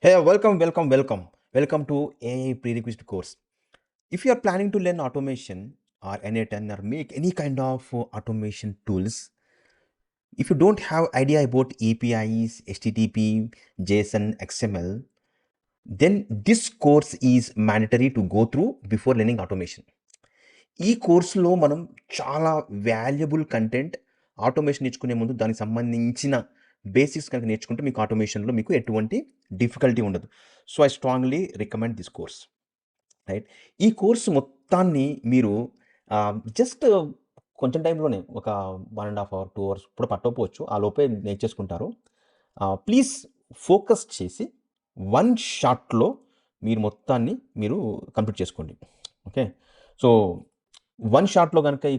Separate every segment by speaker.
Speaker 1: Hey, welcome to AI prerequisite course. If you are planning to learn automation or N8N or make any kind of automation tools, if you don't have idea about APIs, HTTP, JSON, XML, then this course is mandatory to go through before learning automation. ఈ కోర్సులో మనం చాలా valuable content automation నేర్చుకునే ముందు దానికి సంబంధించిన basics కనుక నేర్చుకుంటే మీకు ఆటోమేషన్లో మీకు ఎటువంటి డిఫికల్టీ ఉండదు. So I strongly recommend this course. Right. ఈ కోర్సు మొత్తాన్ని మీరు జస్ట్ కొంచెం టైంలోనే ఒక 1.5 అవర్ 2 అవర్స్ కూడా పట్టకపోవచ్చు. ఆ లోపే నేర్చేసుకుంటారు. ప్లీజ్ ఫోకస్ చేసి వన్ షాట్లో మీరు మొత్తాన్ని మీరు కంప్లీట్ చేసుకోండి. ఓకే. సో వన్ షాట్లో కనుక ఈ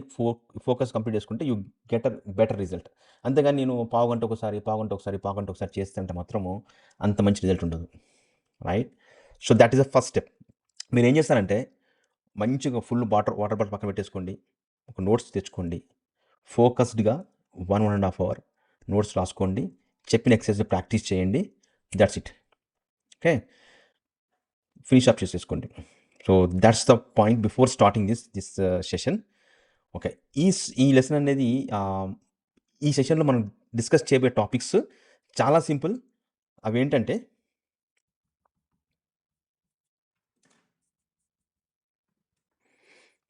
Speaker 1: ఫోకస్ కంప్లీట్ చేసుకుంటే you get a better result. అంతేగాని నేను పావుగంట ఒకసారి చేస్తుంటే మాత్రము అంత మంచి రిజల్ట్ ఉండదు. Right. So that is the first step. మీరు ఏం చేస్తారంటే మంచిగా ఫుల్ వాటర్ బాటిల్ పక్కన పెట్టేసుకోండి. ఒక నోట్స్ తెచ్చుకోండి. ఫోకస్డ్గా 1.5 అవర్ నోట్స్ రాసుకోండి. చెప్పిన ఎక్సర్సైజ్ ప్రాక్టీస్ చేయండి. That's it. Okay. Finish up చేసేసుకోండి. So that's the point before starting this session. Okay. ఈ లెసన్ అనేది ఈ సెషన్లో మనం డిస్కస్ చేయబోయే టాపిక్స్ చాలా సింపుల్. అవేంటంటే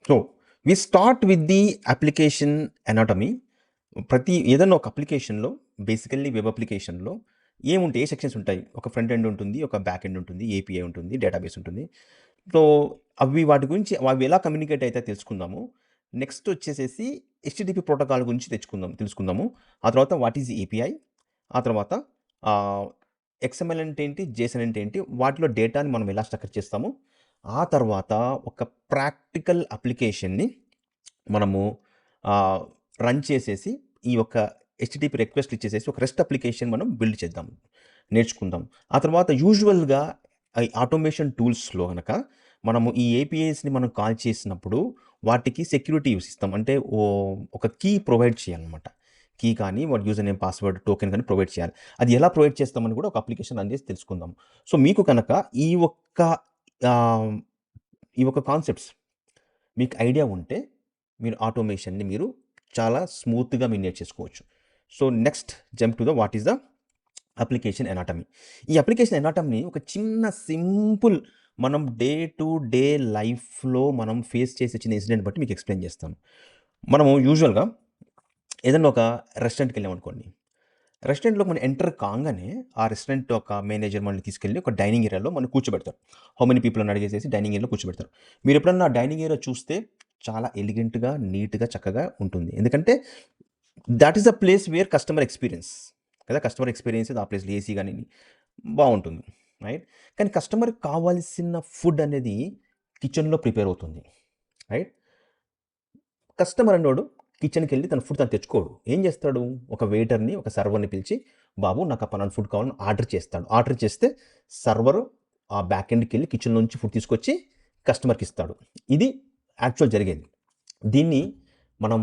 Speaker 1: so we start with the application anatomy. ఏదైనా ఒక అప్లికేషన్లో బేసికల్లీ వెబ్ అప్లికేషన్లో ఏ సెక్షన్స్ ఉంటాయి? ఒక ఫ్రంట్ ఎండ్ ఉంటుంది, ఒక బ్యాక్ ఎండ్ ఉంటుంది, ఏపీఐ ఉంటుంది, డేటాబేస్ ఉంటుంది. సో వాటి గురించి అవి ఎలా కమ్యూనికేట్ అయితే తెలుసుకుందాము. నెక్స్ట్ వచ్చేసేసి హెచ్టిటిపి ప్రోటోకాల్ గురించి తెలుసుకుందాము. ఆ తర్వాత వాట్ ఈజ్ ఏపీఐ, ఆ తర్వాత ఎక్స్ఎంఎల్ అంటే ఏంటి, జేసన్ అంటే ఏంటి, వాటిలో డేటాని మనం ఎలా స్ట్రక్చర్ చేస్తాము. ఆ తర్వాత ఒక ప్రాక్టికల్ అప్లికేషన్ని మనము రన్ చేసేసి ఈ యొక్క హెచ్టిటిపి రిక్వెస్ట్ ఇచ్చేసేసి ఒక రెస్ట్ అప్లికేషన్ మనం బిల్డ్ చేద్దాం, నేర్చుకుందాం. ఆ తర్వాత యూజువల్గా ఆటోమేషన్ టూల్స్లో కనుక మనము ఈ ఏపీఐస్ని మనం కాల్ చేసినప్పుడు వాటికి సెక్యూరిటీ యూస్ ఇస్తాం. అంటే ఒక కీ ప్రొవైడ్ చేయాలన్నమాట. కీ కానీ వాటి యూజర్ నేమ్, పాస్వర్డ్, టోకెన్ కానీ ప్రొవైడ్ చేయాలి. అది ఎలా ప్రొవైడ్ చేస్తామని కూడా ఒక అప్లికేషన్ రన్ చేసి తెలుసుకుందాం. సో మీకు కనుక ఈ ఒక్క కాన్సెప్ట్స్ మీకు ఐడియా ఉంటే మీరు ఆటోమేషన్ని మీరు చాలా స్మూత్గా మీరు నేర్చేసుకోవచ్చు. So next jump to the what is the application anatomy. ఈ అప్లికేషన్ ఎనాటమీని ఒక చిన్న సింపుల్ మనం డే టు డే లైఫ్లో మనం ఫేస్ చేసే చిన్న ఇన్సిడెంట్ బట్టి మీకు ఎక్స్ప్లెయిన్ చేస్తాను. మనము యూజువల్గా ఏదైనా ఒక రెస్టారెంట్కి వెళ్ళామనుకోండి. రెస్టారెంట్లో మనం ఎంటర్ కాగానే ఆ రెస్టారెంట్ ఒక మేనేజర్ మనల్ని తీసుకెళ్ళి ఒక డైనింగ్ ఏరియాలో మనం కూర్చోబెడతారు. హౌ మెనీ పీపుల్ అని అడిగేసేసి డైనింగ్ ఏరియాలో కూర్చోబెడతారు. మీరు ఎప్పుడన్నా డైనింగ్ ఏరియా చూస్తే చాలా ఎలిగెంట్గా, నీట్గా, చక్కగా ఉంటుంది. ఎందుకంటే that is the place where customer experience కదా. కస్టమర్ ఎక్స్పీరియన్స్ ఆ ప్లేస్లో ఏసీ కానీ బాగుంటుంది. రైట్. కానీ కస్టమర్కి కావాల్సిన ఫుడ్ అనేది కిచెన్లో ప్రిపేర్ అవుతుంది. రైట్. కస్టమర్ అన్నోడు కిచెన్కి వెళ్ళి తన ఫుడ్ తను తెచ్చుకోడు. ఏం చేస్తాడు? ఒక వెయిటర్ని, ఒక సర్వర్ని పిలిచి, బాబు నాకు ఆ పలానా ఫుడ్ కావాలని ఆర్డర్ చేస్తాడు. ఆర్డర్ చేస్తే సర్వరు ఆ బ్యాక్ ఎండ్కి వెళ్ళి కిచెన్ నుంచి ఫుడ్ తీసుకొచ్చి కస్టమర్కి ఇస్తాడు. ఇది యాక్చువల్ జరిగేది. దీన్ని మనం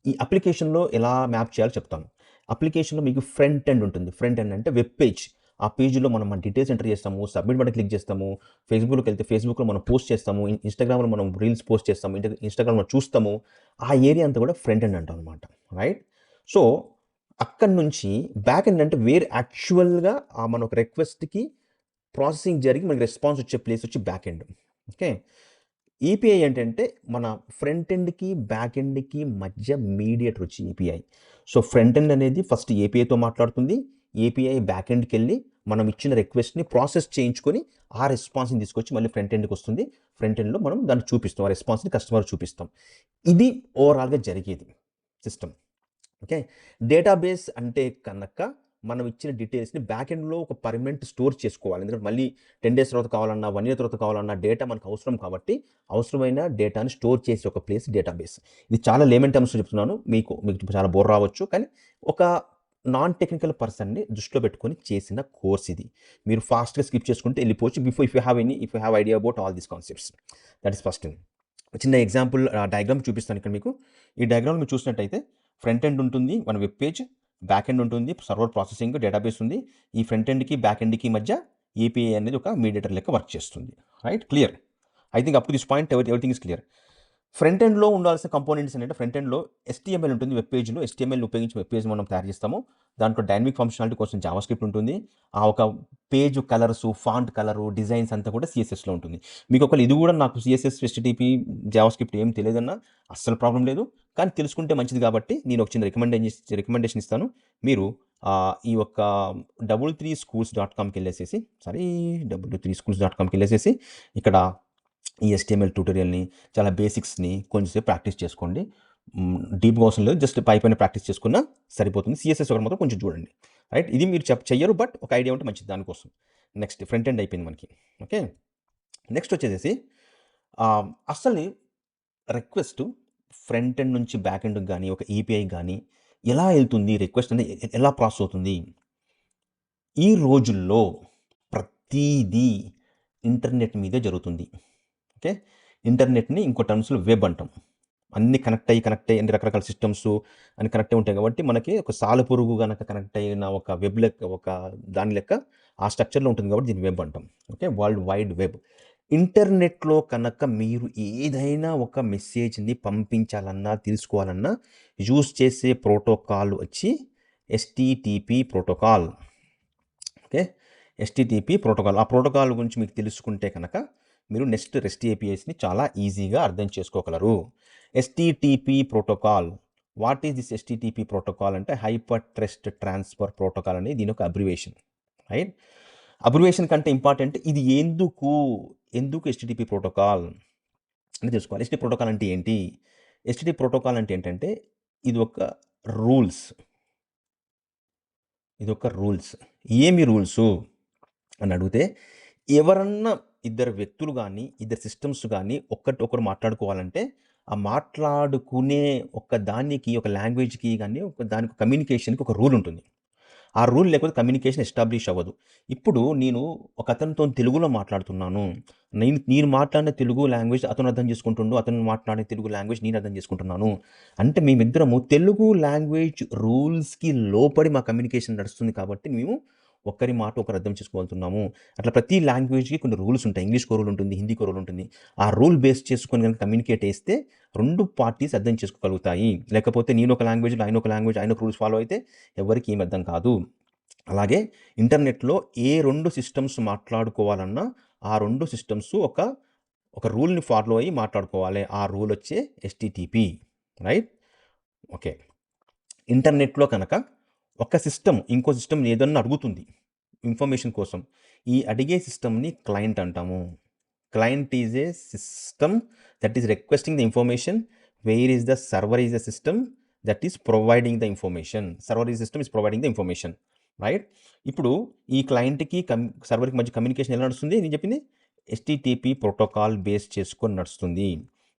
Speaker 1: ఈ అప్లికేషన్లో ఎలా మ్యాప్ చేయాలో చెప్తాను. అప్లికేషన్లో మీకు ఫ్రంట్ ఎండ్ ఉంటుంది. ఫ్రంట్ ఎండ్ అంటే వెబ్ పేజ్. ఆ పేజ్లో మనం మన డీటెయిల్స్ ఎంటర్ చేస్తాము, సబ్మిట్ బటన్ క్లిక్ చేస్తాము. ఫేస్బుక్లోకి వెళ్తే ఫేస్బుక్లో మనం పోస్ట్ చేస్తాము, ఇన్స్టాగ్రామ్లో మనం రీల్స్ పోస్ట్ చేస్తాము, ఇన్స్టాగ్రామ్లో చూస్తాము. ఆ ఏరియా అంతా కూడా ఫ్రంట్ ఎండ్ అంటాం అనమాట. రైట్. సో అక్కడి నుంచి బ్యాక్ ఎండ్ అంటే వేరే యాక్చువల్గా మన ఒక రిక్వెస్ట్కి ప్రాసెసింగ్ జరిగి మనకి రెస్పాన్స్ వచ్చే ప్లేస్ వచ్చి బ్యాక్ ఎండ్. ఓకే. ఈపీఐ ఏంటంటే మన ఫ్రంట్ ఎండ్కి బ్యాక్ ఎండ్కి మధ్య మీడియేటర్ వచ్చి ఈపీఐ. సో ఫ్రంట్ ఎండ్ అనేది ఫస్ట్ ఏపీఐతో మాట్లాడుతుంది. ఏపీఐ బ్యాక్ ఎండ్కి వెళ్ళి మనం ఇచ్చిన రిక్వెస్ట్ని ప్రాసెస్ చేయించుకొని ఆ రెస్పాన్స్ని తీసుకొచ్చి మళ్ళీ ఫ్రంట్ ఎండ్కి వస్తుంది. ఫ్రంట్ ఎండ్లో మనం దాన్ని చూపిస్తాం, ఆ రెస్పాన్స్ని కస్టమర్ చూపిస్తాం. ఇది ఓవరాల్గా జరిగేది సిస్టమ్. ఓకే. డేటాబేస్ అంటే కనుక మనం ఇచ్చిన డీటెయిల్స్ని బ్యాక్ ఎండ్లో ఒక పర్మనెంట్ స్టోర్ చేసుకోవాలి. ఎందుకంటే మళ్ళీ 10 days తర్వాత కావాలన్నా, 1 year తర్వాత కావాలన్నా డేటా మనకు అవసరం కాబట్టి అవసరమైన డేటాని స్టోర్ చేసే ఒక ప్లేస్ డేటాబేస్. ఇది చాలా లేమన్ టర్మ్స్లో చెప్తున్నాను. మీకు చాలా బోర్ రావచ్చు, కానీ ఒక నాన్ టెక్నికల్ పర్సన్ని దృష్టిలో పెట్టుకొని చేసిన కోర్స్ ఇది. మీరు ఫాస్ట్గా స్కిప్ చేసుకుంటే వెళ్ళిపోవచ్చు. If you have idea about all these concepts. That is first thing. చిన్న ఎగ్జాంపుల్ డయాగ్రామ్ చూపిస్తాను ఇక్కడ మీకు. ఈ డయాగ్రామ్ మీరు చూసినట్టయితే ఫ్రంట్ ఎండ్ ఉంటుంది, మన వెబ్ పేజ్. బ్యాక్ ఎండ్ ఉంటుంది, సర్వర్ ప్రాసెసింగ్, డేటాబేస్ ఉంది. ఈ ఫ్రంట్ ఎండ్కి బ్యాక్ ఎండ్కి మధ్య ఏపీఐ అనేది ఒక మీడియేటర్ లెక్క వర్క్ చేస్తుంది. Right, clear. I think up to this point everything is clear. Front ఎండ్లో ఉండాల్సిన కంపోనెంట్స్ ఏంటంటే, ఫ్రంట్ ఎండ్లో HTML ఉంటుంది. వెబ్ పేజ్లో HTML ఉపయోగించి వెబ్ పేజ్ మనం తయారు చేస్తాము. దాంట్లో డైనమిక్ ఫంక్షనాలిటీ కోసం జావాస్క్రిప్ట్ ఉంటుంది. ఆ ఒక page colours, font colour, designs అంతా కూడా CSSలో ఉంటుంది. మీకు ఒకవేళ ఇది కూడా నాకు CSS, HTTP, జావాస్క్రిప్ట్ ఏం తెలియదన్నా అస్సలు ప్రాబ్లం లేదు. కానీ తెలుసుకుంటే మంచిది కాబట్టి నేను ఒక చిన్న రికమెండేషన్ ఇస్తాను. మీరు ఈ యొక్క www.3schools.comకి వెళ్ళేసేసి www.3schools.comకి వెళ్ళేసేసి ఇక్కడ ఈ HTML ట్యూటోరియల్ని, చాలా బేసిక్స్ని కొంచెంసేపు ప్రాక్టీస్ చేసుకోండి. డీప్గా అవసరం లేదు, జస్ట్ పైన ప్రాక్టీస్ చేసుకున్నా సరిపోతుంది. CSS ఒకటి మాత్రం కొంచెం చూడండి. రైట్, ఇది మీరు చెయ్యరు, బట్ ఒక ఐడియా ఉంటే మంచిది దానికోసం. నెక్స్ట్ ఫ్రంట్ ఎండ్ అయిపోయింది మనకి. ఓకే, నెక్స్ట్ వచ్చేసేసి అసలు రిక్వెస్ట్ ఫ్రంట్ ఎండ్ నుంచి బ్యాక్ ఎండ్కి కానీ, ఒక ఏపీఐ కానీ ఎలా వెళ్తుంది, రిక్వెస్ట్ అనేది ఎలా ప్రాసెస్ అవుతుంది. ఈ రోజుల్లో ప్రతిదీ ఇంటర్నెట్ మీదే జరుగుతుంది. ఓకే, ఇంటర్నెట్ని ఇంకో టర్మ్స్లో వెబ్ అంటాం. అన్నీ కనెక్ట్ అయ్యి అన్ని రకరకాల సిస్టమ్స్ అన్ని కనెక్ట్ అయి ఉంటాయి కాబట్టి మనకి ఒక సాలెపురుగు కనుక కనెక్ట్ అయిన ఒక వెబ్ లెక్క, ఒక దాని లెక్క ఆ స్ట్రక్చర్లో ఉంటుంది కాబట్టి దీన్ని వెబ్ అంటాం. Okay, world wide web. ఇంటర్నెట్లో కనుక మీరు ఏదైనా ఒక మెసేజ్ని పంపించాలన్నా, తెలుసుకోవాలన్నా యూజ్ చేసే ప్రోటోకాల్ వచ్చి HTTP protocol. Okay, HTTP protocol. ఆ ప్రోటోకాల్ గురించి మీకు తెలుసుకుంటే కనుక మీరు నెక్స్ట్ REST APIస్ని చాలా ఈజీగా అర్థం చేసుకోగలరు. HTTP protocol. What is this HTTP protocol అంటే హైపర్ టెక్స్ట్ ట్రాన్స్ఫర్ ప్రోటోకాల్ అనేది దీని ఒక అబ్రివేషన్. రైట్, అబ్రివేషన్ కంటే ఇంపార్టెంట్ ఇది ఎందుకు HTTP ప్రోటోకాల్ అని తెలుసుకోవాలి. HTTP ప్రోటోకాల్ అంటే ఏంటి? HTTP ప్రోటోకాల్ అంటే ఏంటంటే ఇది ఒక రూల్స్. ఏమి రూల్స్ అని అడిగితే, ఎవరన్నా ఇద్దరు వ్యక్తులు కానీ, ఇద్దరు సిస్టమ్స్ కానీ ఒకరు మాట్లాడుకోవాలంటే ఆ మాట్లాడుకునే ఒక దానికి, ఒక లాంగ్వేజ్కి కానీ, దానికి కమ్యూనికేషన్కి ఒక రూల్ ఉంటుంది. ఆ రూల్ లేకపోతే కమ్యూనికేషన్ ఎస్టాబ్లిష్ అవ్వదు. ఇప్పుడు నేను ఒక అతనితో తెలుగులో మాట్లాడుతున్నాను. నేను మాట్లాడిన తెలుగు లాంగ్వేజ్ అతను అర్థం చేసుకుంటుండు, అతను మాట్లాడే తెలుగు లాంగ్వేజ్ నేను అర్థం చేసుకుంటున్నాను. అంటే మేమిద్దరము తెలుగు లాంగ్వేజ్ రూల్స్కి లోపడి మా కమ్యూనికేషన్ నడుస్తుంది కాబట్టి మేము ఒకరి మాట ఒకరు అర్థం చేసుకోగలుగుతున్నాము. అట్లా ప్రతి లాంగ్వేజ్కి కొన్ని రూల్స్ ఉంటాయి. ఇంగ్లీష్కో రూల్ ఉంటుంది, హిందీకో రూల్ ఉంటుంది. ఆ రూల్ బేస్ చేసుకొని కనుక కమ్యూనికేట్ చేస్తే రెండు పార్టీస్ అర్థం చేసుకోగలుగుతాయి. లేకపోతే నేను ఒక లాంగ్వేజ్లో, ఆయన ఒక లాంగ్వేజ్, ఆయన రూల్స్ ఫాలో అయితే ఎవరికి ఏమి అర్థం కాదు. అలాగే ఇంటర్నెట్లో ఏ రెండు సిస్టమ్స్ మాట్లాడుకోవాలన్నా ఆ రెండు సిస్టమ్స్ ఒక రూల్ని ఫాలో అయ్యి మాట్లాడుకోవాలి. ఆ రూల్ వచ్చే HTTP. Right, okay. ఇంటర్నెట్లో కనుక ఒక సిస్టమ్ ఇంకో సిస్టమ్ ఏదన్నా అడుగుతుంది ఇన్ఫర్మేషన్ కోసం, ఈ అడిగే సిస్టమ్ని క్లయింట్ అంటాము. Client is a system that is requesting the information, where is the server is the system that is providing the information. Server is system is providing the information. Right, ఇప్పుడు ఈ క్లయింట్కి సర్వర్కి మధ్య communication ఎలా నడుస్తుంది? నేను చెప్పింది HTTP protocol base చేసుకొని నడుస్తుంది.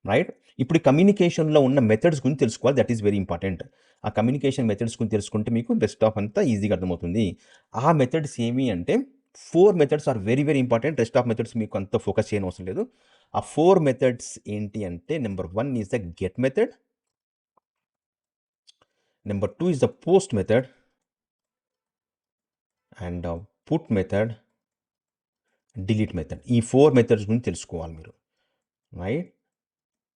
Speaker 1: రైట్, ఇప్పుడు కమ్యూనికేషన్లో ఉన్న మెథడ్స్ గురించి తెలుసుకోవాలి. That is very important. ఆ కమ్యూనికేషన్ మెథడ్స్ గురించి తెలుసుకుంటే మీకు బెస్ట్ ఆఫ్ అంతా ఈజీగా అర్థమవుతుంది. ఆ మెథడ్స్ ఏమి అంటే 4 methods are very very important. Rest of methods మీకు అంత ఫోకస్ చేయని అవసరం లేదు. ఆ 4 మెథడ్స్ ఏంటి అంటే, number 1 is the get method, number 2 is the post method, and put method, delete method. ఈ 4 మెథడ్స్ గురించి తెలుసుకోవాలి మీరు. రైట్,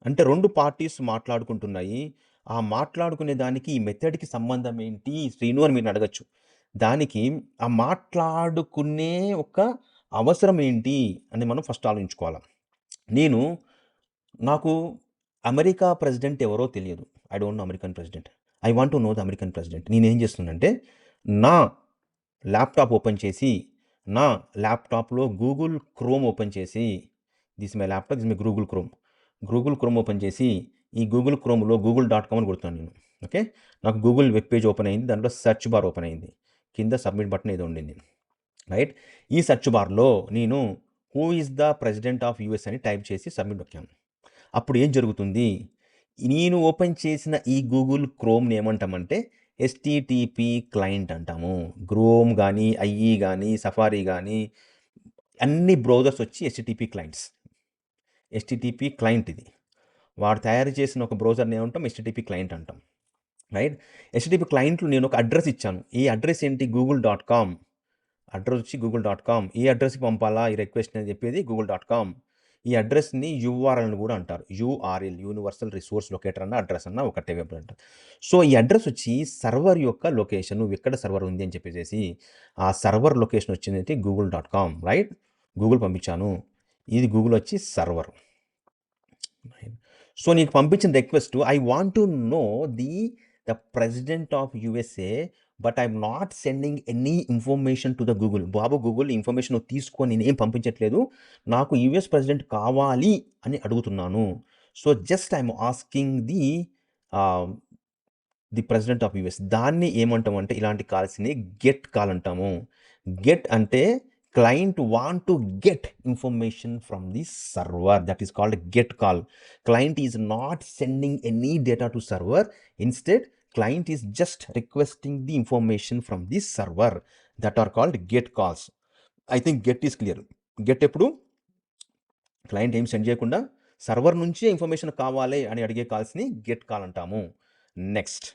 Speaker 1: అంటే రెండు పార్టీస్ మాట్లాడుకుంటున్నాయి. ఆ మాట్లాడుకునే దానికి ఈ మెథడ్కి సంబంధం ఏంటి శ్రీను అని మీరు అడగచ్చు. దానికి ఆ మాట్లాడుకునే ఒక అవసరం ఏంటి అని మనం ఫస్ట్ ఆలోచించుకోవాలి. నాకు అమెరికా ప్రెసిడెంట్ ఎవరో తెలియదు. I don't know American president. I want to know the American president. నేనేం చేస్తున్నానంటే, నా ల్యాప్టాప్ ఓపెన్ చేసి, నా ల్యాప్టాప్లో గూగుల్ క్రోమ్ ఓపెన్ చేసి, this my laptop, this my Google chrome open చేసి, ఈ గూగుల్ క్రోమ్లో google.com అని కొడుతున్నాను నేను. ఓకే, నాకు గూగుల్ వెబ్ పేజ్ ఓపెన్ అయింది. దాంట్లో సెర్చ్ బార్ ఓపెన్ అయింది. కింద సబ్మిట్ బటన్ ఏదో ఉండింది. రైట్, ఈ సెర్చ్ బార్లో నేను who is the president of US అని టైప్ చేసి సబ్మిట్ నొక్కాను. అప్పుడు ఏం జరుగుతుంది? నేను ఓపెన్ చేసిన ఈ గూగుల్ క్రోమ్ని ఏమంటామంటే HTTP క్లయింట్ అంటాము. క్రోమ్ కానీ, IE కానీ, సఫారీ కానీ అన్ని బ్రౌజర్స్ వచ్చి HTTP క్లయింట్స్. HTTP క్లయింట్ ఇది. వాడు తయారు చేసిన ఒక బ్రౌజర్ని ఏమంటాం? HTTP క్లయింట్ అంటాం. రైట్, HTTP క్లయింట్లు నేను ఒక అడ్రస్ ఇచ్చాను. ఈ అడ్రస్ ఏంటి? google.com అడ్రస్ వచ్చి google.com. ఈ అడ్రస్కి పంపాలా ఈ రిక్వెస్ట్ అని చెప్పేది google.com. ఈ అడ్రస్ని URL అని కూడా అంటారు. URL యూనివర్సల్ రిసోర్స్ లొకేటర్ అన్న అడ్రస్ అన్న ఒకటే వెబ్ అంటారు. సో ఈ అడ్రస్ వచ్చి సర్వర్ యొక్క లొకేషన్, నువ్వు ఎక్కడ సర్వర్ ఉంది అని చెప్పేసి ఆ సర్వర్ లొకేషన్ వచ్చిందంటే google.com, రైట్? గూగుల్ పంపించాను, ఇది గూగుల్ వచ్చి సర్వర్. సో నీకు పంపించిన request, I want to know the president of USA, but I'm not sending any information to the Google. Babu Google information నువ్వు తీసుకొని నేనేం పంపించట్లేదు, నాకు US ప్రెసిడెంట్ కావాలి అని అడుగుతున్నాను. So just I'm asking the president of US. దాన్ని ఏమంటాము అంటే ఇలాంటి కాల్స్ని గెట్ కాల్ అంటాము. గెట్ అంటే client want to get information from the server, that is called get call. Client is not sending any data to server, instead client is just requesting the information from the server, that are called get calls. I think get is clear. Get ఎప్పుడు client ఏం send చేయకుండా server నుంచే information కావాలి అని అడిగే కాల్స్ని get call అంటాము. Next,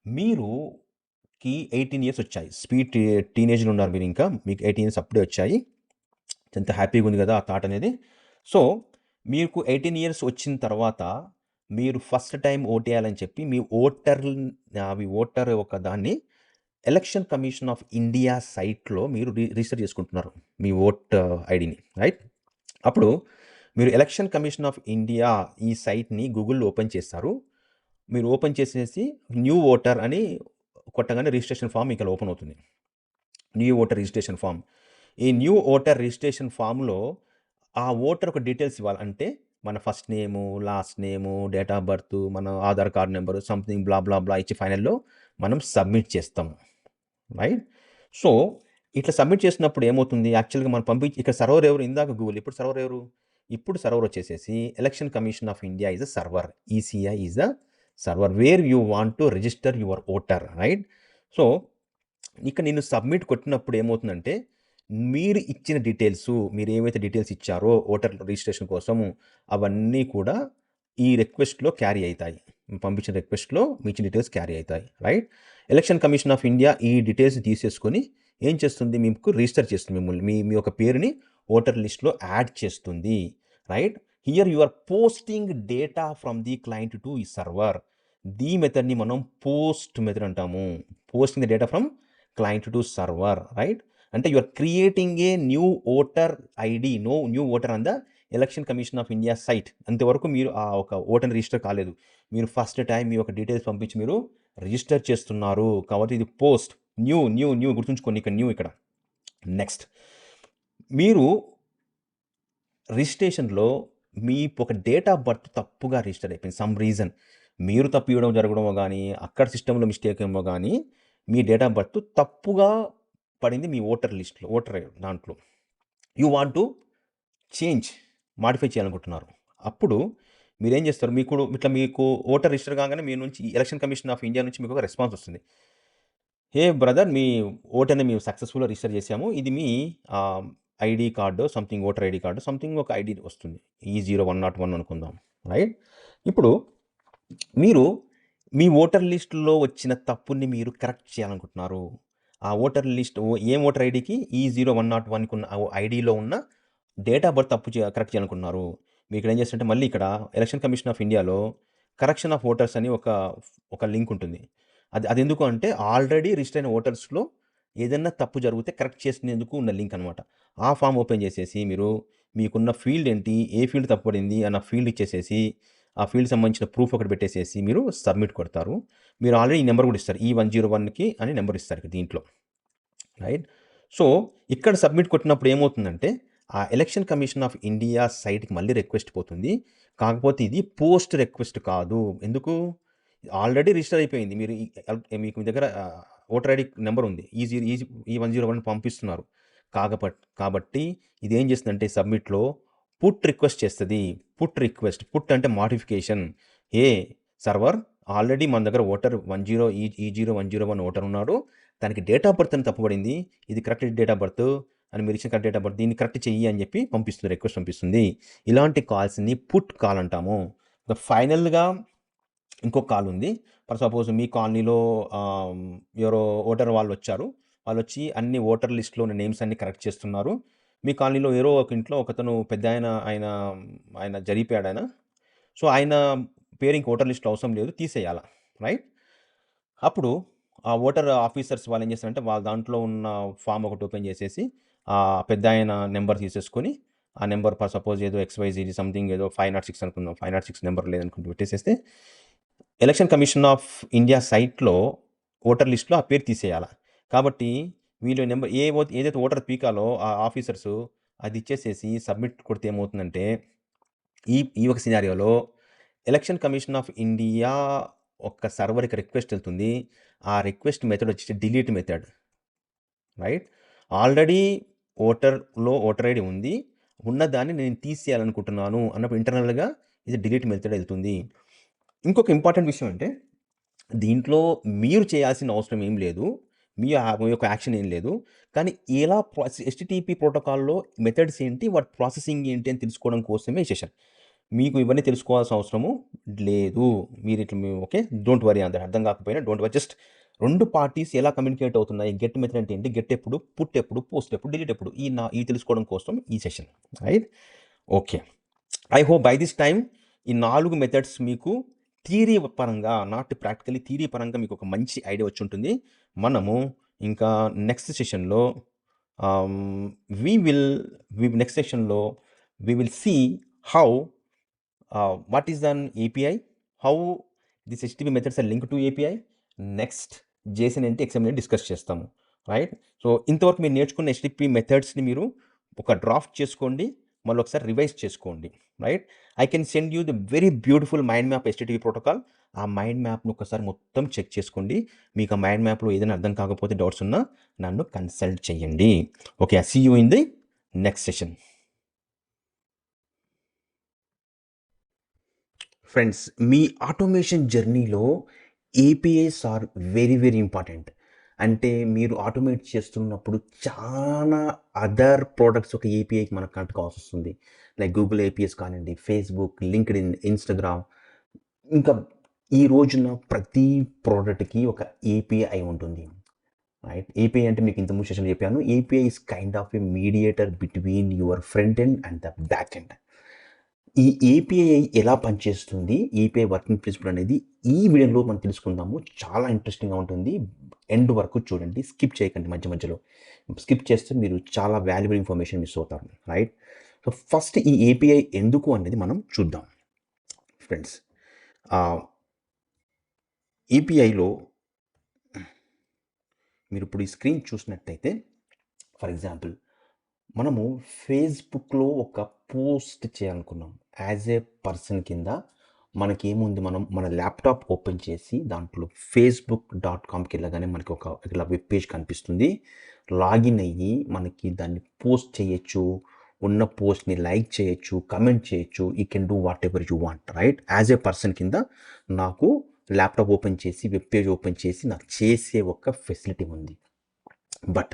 Speaker 1: మీరుకి 18 years వచ్చాయి, speed టీనేజ్లో ఉన్నారు మీరు, ఇంకా మీకు 18 years అప్పుడే వచ్చాయి, ఎంత హ్యాపీగా ఉంది కదా ఆ థాట్ అనేది. సో మీకు 18 years వచ్చిన తర్వాత మీరు ఫస్ట్ టైం ఓట్ వేయాలని చెప్పి మీ ఓటర్ ఒక దాన్ని ఎలక్షన్ కమిషన్ ఆఫ్ ఇండియా సైట్లో మీరు రిజిస్టర్ చేసుకుంటున్నారు మీ ఓట్ ఐడిని, రైట్? అప్పుడు మీరు ఎలక్షన్ కమిషన్ ఆఫ్ ఇండియా ఈ సైట్ని గూగుల్లో ఓపెన్ చేస్తారు. మీరు ఓపెన్ చేసేసి న్యూ ఓటర్ అని కొట్టగానే రిజిస్ట్రేషన్ ఫామ్ ఇక్కడ ఓపెన్ అవుతుంది. New voter registration form. ఈ న్యూ ఓటర్ రిజిస్ట్రేషన్ ఫామ్లో ఆ ఓటర్ ఒక డీటెయిల్స్ ఇవ్వాలి. అంటే మన first name, last name, date of birth, మన Aadhaar card number, something blah blah blah ఇచ్చి ఫైనల్లో మనం సబ్మిట్ చేస్తాం, రైట్? సో ఇట్లా సబ్మిట్ చేసినప్పుడు ఏమవుతుంది, యాక్చువల్గా మనం పంపించి ఇక్కడ సర్వర్ ఎవరు, ఇందాక గూగుల్, ఇప్పుడు సర్వర్ ఎవరు, ఇప్పుడు సర్వర్ వచ్చేసేసి election commission of India is a server, ECI is a server where you want to register your voter, right? So ఇక్కడ నేను సబ్మిట్ కొట్టినప్పుడు ఏమవుతుందంటే మీరు ఇచ్చిన డీటెయిల్స్, మీరు ఏవైతే డీటెయిల్స్ ఇచ్చారో ఓటర్ రిజిస్ట్రేషన్ కోసము అవన్నీ కూడా ఈ రిక్వెస్ట్లో క్యారీ అవుతాయి. పంపించిన రిక్వెస్ట్లో మీ ఇచ్చిన డీటెయిల్స్ క్యారీ అవుతాయి, right? Election commission of India ఈ డీటెయిల్స్ తీసేసుకొని ఏం చేస్తుంది, మీకు రిజిస్టర్ చేస్తుంది, మిమ్మల్ని మీ యొక్క పేరుని ఓటర్ లిస్ట్లో యాడ్ చేస్తుంది, right? Here you are posting data from the client to ఈ సర్వర్. ది మెథడ్ని మనం పోస్ట్ మెథడ్ అంటాము. Posting the data from client to server, right? అంటే you are creating a new voter ID, new voter on the election commission of India site. అంతవరకు మీరు ఆ ఒక voter register కాలేదు, మీరు ఫస్ట్ టైం మీ యొక్క డీటెయిల్స్ పంపించి మీరు రిజిస్టర్ చేస్తున్నారు కాబట్టి ఇది పోస్ట్. న్యూ గుర్తుంచుకోండి, ఇక్కడ న్యూ ఇక్కడ. నెక్స్ట్, మీరు రిజిస్ట్రేషన్లో మీ ఒక డేట్ ఆఫ్ బర్త్ తప్పుగా రిజిస్టర్ అయిపోయింది, సమ్ రీజన్, మీరు తప్పు ఇవ్వడం జరగడమో కానీ అక్కడ సిస్టంలో మిస్టేక్ ఏమో కానీ మీ డేట్ ఆఫ్ బర్త్ తప్పుగా పడింది మీ ఓటర్ లిస్ట్లో, ఓటర్ దాంట్లో. You want to change, modify చేయాలనుకుంటున్నారు. అప్పుడు మీరేం చేస్తారు, మీకు ఓటర్ రిజిస్టర్ కాగానే మీ నుంచి ఎలక్షన్ కమిషన్ ఆఫ్ ఇండియా నుంచి మీకు ఒక రెస్పాన్స్ వస్తుంది. హే బ్రదర్, మీ ఓటర్ని మేము సక్సెస్ఫుల్గా రిజిస్టర్ చేసాము, ఇది మీ ID card, something voter ID card, something ఒక ఐడి వస్తుంది, E0101 అనుకుందాం, రైట్? ఇప్పుడు మీరు మీ ఓటర్ లిస్టులో వచ్చిన తప్పుని మీరు కరెక్ట్ చేయాలనుకుంటున్నారు. ఆ ఓటర్ లిస్ట్ ఏం ఓటర్ ఐడికి E0101 ఉన్న ఐడిలో ఉన్న డేట్ ఆఫ్ బర్త్ తప్పు కరెక్ట్ చేయాలనుకుంటున్నారు. మీకు ఇక్కడ ఏం చేస్తుంటే మళ్ళీ ఇక్కడ ఎలక్షన్ కమిషన్ ఆఫ్ ఇండియాలో కరెక్షన్ ఆఫ్ ఓటర్స్ అని ఒక లింక్ ఉంటుంది. అది ఎందుకు అంటే ఆల్రెడీ రిజిస్టర్ అయిన ఓటర్స్లో ఏదైనా తప్పు జరిగితే కరెక్ట్ చేసినందుకు ఉన్న లింక్ అనమాట. ఆ ఫామ్ ఓపెన్ చేసేసి మీరు మీకున్న ఫీల్డ్ ఏంటి, ఏ ఫీల్డ్ తప్పుపడింది అన్న ఫీల్డ్ ఇచ్చేసేసి ఆ ఫీల్డ్ సంబంధించిన ప్రూఫ్ ఒకటి పెట్టేసేసి మీరు సబ్మిట్ కొడతారు. మీరు ఆల్రెడీ ఈ నెంబర్ కూడా ఇస్తారు, E101కి అని నెంబర్ ఇస్తారు దీంట్లో, రైట్? సో ఇక్కడ సబ్మిట్ కొట్టినప్పుడు ఏమవుతుందంటే ఆ ఎలక్షన్ కమిషన్ ఆఫ్ ఇండియా సైట్కి మళ్ళీ రిక్వెస్ట్ పోతుంది. కాకపోతే ఇది పోస్ట్ రిక్వెస్ట్ కాదు. ఎందుకు, ఆల్రెడీ రిజిస్టర్ అయిపోయింది, మీకు మీ దగ్గర ఓటర్ ఐడి నెంబర్ ఉంది, E101 పంపిస్తున్నారు కాబట్టి ఇది ఏం చేస్తుందంటే సబ్మిట్లో పుట్ రిక్వెస్ట్ చేస్తుంది. పుట్ అంటే మాడిఫికేషన్. ఏ సర్వర్, ఆల్రెడీ మన దగ్గర ఓటర్ E0101 ఓటర్ ఉన్నాడు, దానికి డేట్ ఆఫ్ బర్త్ అని తప్పుపడింది, ఇది కరెక్ట్ డేట్ ఆఫ్ బర్త్ అని మీరు ఇచ్చిన కరెక్ట్ డేట్ ఆఫ్ బర్త్, దీన్ని కరెక్ట్ చెయ్యి అని చెప్పి పంపిస్తుంది, రిక్వెస్ట్ పంపిస్తుంది. ఇలాంటి కాల్స్ని పుట్ కాల్ అంటాము. ఫైనల్గా ఇంకొక కాల్ ఉంది. ఫర్ సపోజ్ మీ కాలనీలో ఎవరో ఓటర్ వాళ్ళు వచ్చారు, వాళ్ళు వచ్చి అన్ని ఓటర్ లిస్ట్లో ఉన్న నేమ్స్ అన్ని కరెక్ట్ చేస్తున్నారు. మీ కాలనీలో ఏదో ఒక ఇంట్లో ఒకతను పెద్ద ఆయన జరిగిపోయాడు ఆయన. సో ఆయన పేరు ఇంక ఓటర్ లిస్ట్లో అవసరం లేదు, తీసేయాల, రైట్? అప్పుడు ఆ ఓటర్ ఆఫీసర్స్ వాళ్ళు ఏం చేస్తారంటే వాళ్ళ దాంట్లో ఉన్న ఫామ్ ఒకటి ఓపెన్ చేసేసి ఆ పెద్ద ఆయన నెంబర్ తీసేసుకొని ఆ నెంబర్ సపోజ్ ఏదో XYZ సంథింగ్ ఏదో 506 అనుకుందాం, 506 నెంబర్ లేదనుకుంటూ పెట్టేసేస్తే ఎలక్షన్ కమిషన్ ఆఫ్ ఇండియా సైట్లో ఓటర్ లిస్ట్లో ఆ పేరు తీసేయాలి. కాబట్టి వీళ్ళు నెంబర్ ఏదైతే ఓటర్ పీకాలో ఆ ఆఫీసర్స్ అది ఇచ్చేసేసి సబ్మిట్ కొడితే ఏమవుతుందంటే ఈ ఒక సినారియోలో ఎలక్షన్ కమిషన్ ఆఫ్ ఇండియా ఒక సర్వర్కి రిక్వెస్ట్ వెళ్తుంది. ఆ రిక్వెస్ట్ మెథడ్ వచ్చి delete method, right? Already voter ID ఉంది, ఉన్నదాన్ని నేను తీసేయాలనుకుంటున్నాను అన్నప్పుడు ఇంటర్నల్గా ఇది డిలీట్ మెథడ్ వెళ్తుంది. ఇంకొక ఇంపార్టెంట్ విషయం అంటే దీంట్లో మీరు చేయాల్సిన అవసరం ఏం లేదు, మీ యొక్క యాక్షన్ ఏం లేదు. కానీ ఎలా HTTP ప్రోటోకాల్లో మెథడ్స్ ఏంటి, వాటి ప్రాసెసింగ్ ఏంటి అని తెలుసుకోవడం కోసమే ఈ సెషన్. మీకు ఇవన్నీ తెలుసుకోవాల్సిన అవసరము లేదు. మీరు ఇట్లా ఓకే, డోంట్ వరీ, అంత అర్థం కాకపోయినా డోంట్ వరీ. జస్ట్ 2 పార్టీస్ ఎలా కమ్యూనికేట్ అవుతున్నాయి, గెట్ మెథడ్ అంటే ఏంటి, గెట్ ఎప్పుడు, పుట్ ఎప్పుడు, పోస్ట్ ఎప్పుడు, డిలీట్ ఎప్పుడు, ఈ తెలుసుకోవడం కోసం ఈ session, right? Okay, I hope by this time ఈ 4 మెథడ్స్ మీకు థియరీ పరంగా, నాట్ ప్రాక్టికలీ, థియరీ పరంగా మీకు ఒక మంచి ఐడియా వచ్చి ఉంటుంది. మనము ఇంకా నెక్స్ట్ సెషన్లో నెక్స్ట్ సెషన్లో we will see how what is an API, how this HTTP methods are link to API, next JSON ఏంటి, XML డిస్కస్ చేస్తాము, రైట్? సో ఇంతవరకు మీరు నేర్చుకున్న HTTP మెథడ్స్ని మీరు ఒక డ్రాఫ్ట్ చేసుకోండి, మళ్ళీ ఒకసారి రివైజ్ చేసుకోండి, right? I can send you the very beautiful mind map HTTP protocol. ఆ మైండ్ మ్యాప్ను ఒకసారి మొత్తం చెక్ చేసుకోండి. మీకు ఆ మైండ్ మ్యాప్లో ఏదైనా అర్థం కాకపోతే, డౌట్స్ ఉన్నా నన్ను కన్సల్ట్ చేయండి. Okay, see you in the next session. Friends, మీ ఆటోమేషన్ జర్నీలో APIs are very very important. అంటే మీరు ఆటోమేట్ చేస్తున్నప్పుడు చాలా అదర్ ప్రోడక్ట్స్ ఒక APIకి మనకు కనెక్ట్ కావాల్సి వస్తుంది. లైక్ గూగుల్ APIs కానివ్వండి, ఫేస్బుక్, లింక్డ్ఇన్, ఇన్స్టాగ్రామ్. ఇంకా ఈ రోజున ప్రతి ప్రోడక్ట్కి ఒక API ఉంటుంది, రైట్? API అంటే మీకు ఇంత ముందు సెషన్ చెప్పాను, API is kind of a mediator between your front end and the back end. ఈ API ఎలా పనిచేస్తుంది, API వర్కింగ్ ప్రిన్సిపల్ అనేది ఈ వీడియోలో మనం తెలుసుకుందాము. చాలా ఇంట్రెస్టింగ్గా ఉంటుంది, ఎండ్ వరకు చూడండి, స్కిప్ చేయకండి. మధ్యలో స్కిప్ చేస్తే మీరు చాలా వాల్యుబుల్ ఇన్ఫర్మేషన్ మిస్ అవుతారు, రైట్? సో ఫస్ట్ ఈ API ఎందుకు అనేది మనం చూద్దాం. ఫ్రెండ్స్, APIలో మీరు ఇప్పుడు ఈ స్క్రీన్ చూసినట్టయితే, ఫర్ ఎగ్జాంపుల్ మనము ఫేస్బుక్లో ఒక పోస్ట్ చేయాలనుకున్నాం. యాజ్ ఏ పర్సన్ కింద మనకేముంది, మన ల్యాప్టాప్ ఓపెన్ చేసి దాంట్లో facebook.comకి వెళ్ళగానే మనకి ఒక ఇలా వెబ్ పేజ్ కనిపిస్తుంది. లాగిన్ అయ్యి మనకి దాన్ని పోస్ట్ చేయొచ్చు, ఉన్న పోస్ట్ని లైక్ చేయొచ్చు, కమెంట్ చేయొచ్చు. You can do whatever you want, right? As a person కింద నాకు ల్యాప్టాప్ ఓపెన్ చేసి, వెబ్ పేజ్ ఓపెన్ చేసి నాకు చేసే ఒక ఫెసిలిటీ ఉంది. But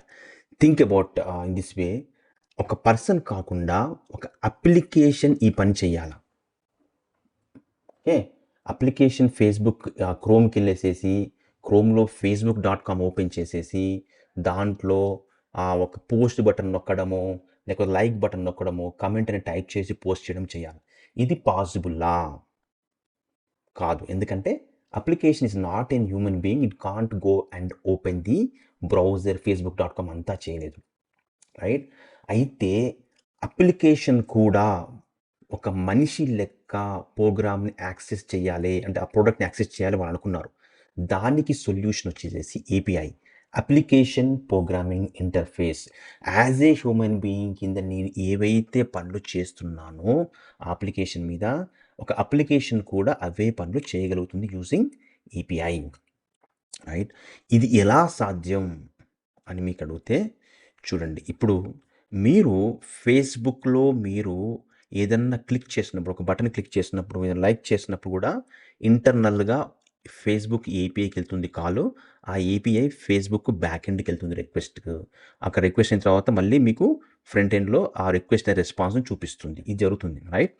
Speaker 1: think about in this way, ఒక పర్సన్ కాకుండా ఒక అప్లికేషన్ ఈ పని చేయాలి. ఓకే, అప్లికేషన్ ఫేస్బుక్ క్రోమ్కి వెళ్ళేసేసి, క్రోమ్లో facebook.com ఓపెన్ చేసేసి దాంట్లో ఒక పోస్ట్ బటన్ నొక్కడము, లేకపోతే లైక్ బటన్ నొక్కడము, కమెంట్ అని టైప్ చేసి పోస్ట్ చేయడం చేయాలి. ఇది పాసిబుల్లా? కాదు. ఎందుకంటే application is not an human being, it can't go and open the browser, facebook.com అంతా చేయలేదు, రైట్? అయితే అప్లికేషన్ కూడా ఒక మనిషి లెక్క ప్రోగ్రామ్ని యాక్సెస్ చేయాలి, అంటే ఆ ప్రోడక్ట్ని యాక్సెస్ చేయాలి వాళ్ళు అనుకున్నారు. దానికి సొల్యూషన్ వచ్చేసి API, application programming interface. As a human being కింద నేను ఏవైతే పనులు చేస్తున్నానో ఆ అప్లికేషన్ మీద ఒక అప్లికేషన్ కూడా అవే పనులు చేయగలుగుతుంది యూజింగ్ API, రైట్? ఇది ఎలా సాధ్యం అని మీకు అడిగితే చూడండి, ఇప్పుడు మీరు ఫేస్బుక్లో మీరు ఏదన్నా క్లిక్ చేసినప్పుడు, ఒక బటన్ క్లిక్ చేసినప్పుడు, ఏదైనా లైక్ చేసినప్పుడు కూడా ఇంటర్నల్గా ఫేస్బుక్ APIకి వెళ్తుంది కాలు. ఆ API ఫేస్బుక్ బ్యాక్ ఎండ్కి వెళ్తుంది రిక్వెస్ట్కి. అక్కడ రిక్వెస్ట్ అయిన తర్వాత మళ్ళీ మీకు ఫ్రంట్ ఎండ్లో ఆ రిక్వెస్ట్ రెస్పాన్స్ని చూపిస్తుంది. ఇది జరుగుతుంది, రైట్?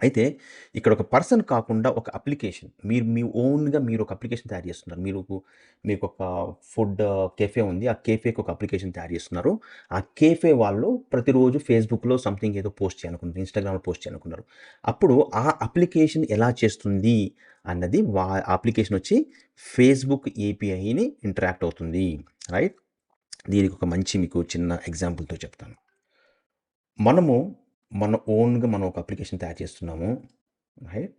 Speaker 1: అయితే ఇక్కడ ఒక పర్సన్ కాకుండా ఒక అప్లికేషన్ మీ ఓన్‌గా మీరు ఒక అప్లికేషన్ తయారు చేస్తున్నారు. మీకొక ఫుడ్ కేఫే ఉంది. ఆ కేఫేకి ఒక అప్లికేషన్ తయారు చేస్తున్నారు. ఆ కేఫే వాళ్ళు ప్రతిరోజు ఫేస్‌బుక్‌లో సంథింగ్ ఏదో పోస్ట్ చేయాలనుకున్నారు. ఇన్‌స్టాగ్రామ్‌లో పోస్ట్ చేయాలనుకున్నారు. అప్పుడు ఆ అప్లికేషన్ ఎలా చేస్తుంది అన్నది అప్లికేషన్ వచ్చి ఫేస్‌బుక్ ఏపీఐని ఇంటరాక్ట్ అవుతుంది. రైట్? దీనికి ఒక మంచి మీకు చిన్న ఎగ్జాంపుల్‌తో చెప్తాను. మన ఓన్‌గా మనం ఒక అప్లికేషన్ తయారు చేస్తున్నాము. రైట్?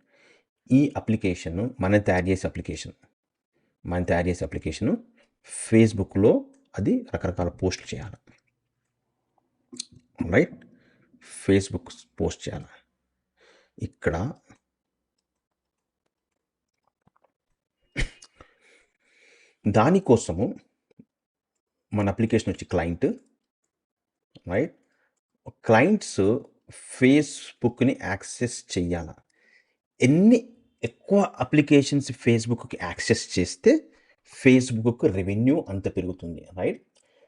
Speaker 1: ఈ అప్లికేషను మనం తయారు చేసే అప్లికేషను ఫేస్‌బుక్‌లో అది రకరకాల పోస్టులు చేయాలి. రైట్? ఫేస్‌బుక్ పోస్ట్ చేయాలి. ఇక్కడ దానికోసము మన అప్లికేషన్ వచ్చి క్లయింట్. రైట్? క్లయింట్స్ ఫేస్‌బుక్‌ని యాక్సెస్ చెయ్యాల. ఎన్ని ఎక్కువ అప్లికేషన్స్ ఫేస్‌బుక్‌కి యాక్సెస్ చేస్తే ఫేస్‌బుక్ రెవెన్యూ అంత పెరుగుతుంది. రైట్?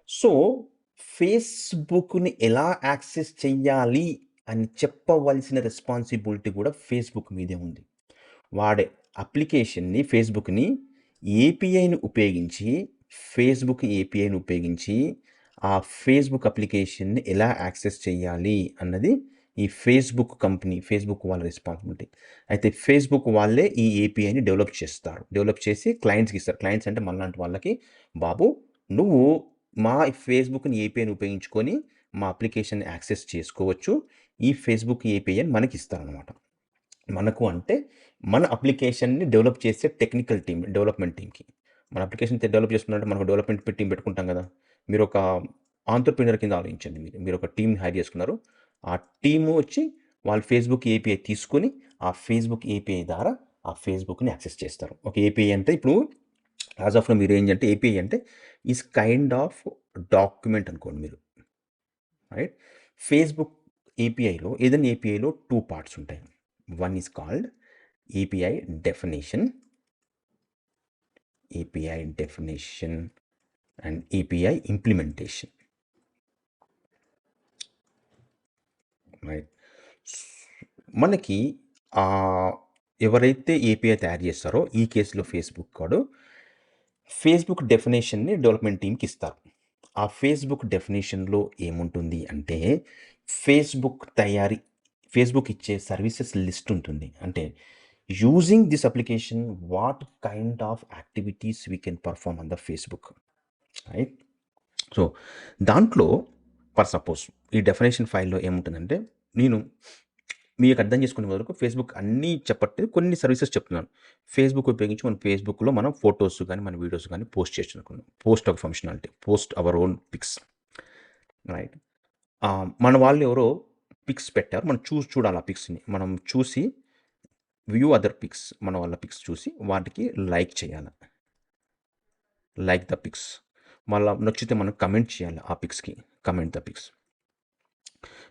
Speaker 1: సో, ఫేస్‌బుక్‌ని ఎలా యాక్సెస్ చెయ్యాలి అని చెప్పవలసిన రెస్పాన్సిబిలిటీ కూడా ఫేస్‌బుక్ మీదే ఉంది. వాడే అప్లికేషన్‌ని ఫేస్‌బుక్‌ని ఫేస్‌బుక్ ఏపీఐని ఉపయోగించి ఆ ఫేస్‌బుక్ అప్లికేషన్‌ని ఎలా యాక్సెస్ చేయాలి అన్నది ఈ ఫేస్‌బుక్ వాళ్ళ రెస్పాన్సిబిలిటీ. అయితే ఫేస్‌బుక్ వాళ్ళే ఈ ఏపీఐని డెవలప్ చేస్తారు. డెవలప్ చేసి క్లయింట్స్‌కి ఇస్తారు. క్లయింట్స్ అంటే మనలాంటి వాళ్ళకి, బాబు నువ్వు మా ఫేస్‌బుక్‌ని ఏపీఐని ఉపయోగించుకొని మా అప్లికేషన్‌ని యాక్సెస్ చేసుకోవచ్చు. ఈ ఫేస్‌బుక్ ఏపీఐ అని మనకిస్తారనమాట. మనకు అంటే మన అప్లికేషన్‌ని డెవలప్ చేసే డెవలప్‌మెంట్ టీమ్‌కి. మన అప్లికేషన్ డెవలప్ చేస్తున్నారంటే మనకు డెవలప్‌మెంట్ టీమ్ పెట్టుకుంటాం గదా! మీరొక ఆంత్రప్రెన్యూర్ కింద ఆలోచించండి మీరు. మీరొక టీమ్‌ని హైర్ చేసుకున్నారు. ఆ టీము వచ్చి వాళ్ళు ఫేస్‌బుక్ ఏపీఐ తీసుకొని, ఆ ఫేస్‌బుక్ ఏపీఐ ద్వారా ఆ ఫేస్‌బుక్‌ని యాక్సెస్ చేస్తారు. ఒక ఏపీఐ అంటే ఇప్పుడు యాస్ ఆఫ్ నౌ మీరేంటంటే ఏపీఐ అంటే ఈస్ కైండ్ ఆఫ్ డాక్యుమెంట్ అనుకోండి మీరు. రైట్? ఫేస్‌బుక్ ఏదైనా ఏపీఐలో 2 పార్ట్స్ ఉంటాయి. One is called API definition, API definition and API implementation. Right? మనకి ఎవరైతే ఏపీఐ తయారు చేస్తారో ఈ కేసులో ఫేస్‌బుక్ డెఫినేషన్‌ని డెవలప్‌మెంట్ టీమ్‌కి ఇస్తారు. ఆ ఫేస్‌బుక్ డెఫినేషన్‌లో ఏముంటుంది అంటే ఫేస్‌బుక్ ఫేస్‌బుక్ ఇచ్చే సర్వీసెస్ లిస్ట్ ఉంటుంది. అంటే using this application what kind of activities we can perform on the Facebook. Right? So, దాంట్లో సపోజ్ ఈ డెఫినేషన్ ఫైల్‌లో ఏముంటుందంటే, నేను మీకు అర్థం చేసుకునే వరకు ఫేస్‌బుక్ అన్నీ చెప్పట్లేదు. కొన్ని సర్వీసెస్ చెప్తున్నాను. ఫేస్‌బుక్ ఉపయోగించి ఫేస్‌బుక్‌లో మనం ఫోటోస్ గాని, మన వీడియోస్ గాని పోస్ట్ చేయొచ్చు అనుకున్నాం. పోస్ట్ ఒక functionality. Post our own pics. Right? మన వాళ్ళు ఎవరో పిక్స్ పెట్టారు. మనం చూడాలి ఆ పిక్స్‌ని. మనం చూసి వ్యూ అదర్ పిక్స్. మన వాళ్ళ పిక్స్ చూసి వాటికి లైక్ చేయాల. Like the pics. మళ్ళా నచ్చితే మనం కమెంట్ చేయాలి ఆ పిక్స్‌కి. Comment the pics.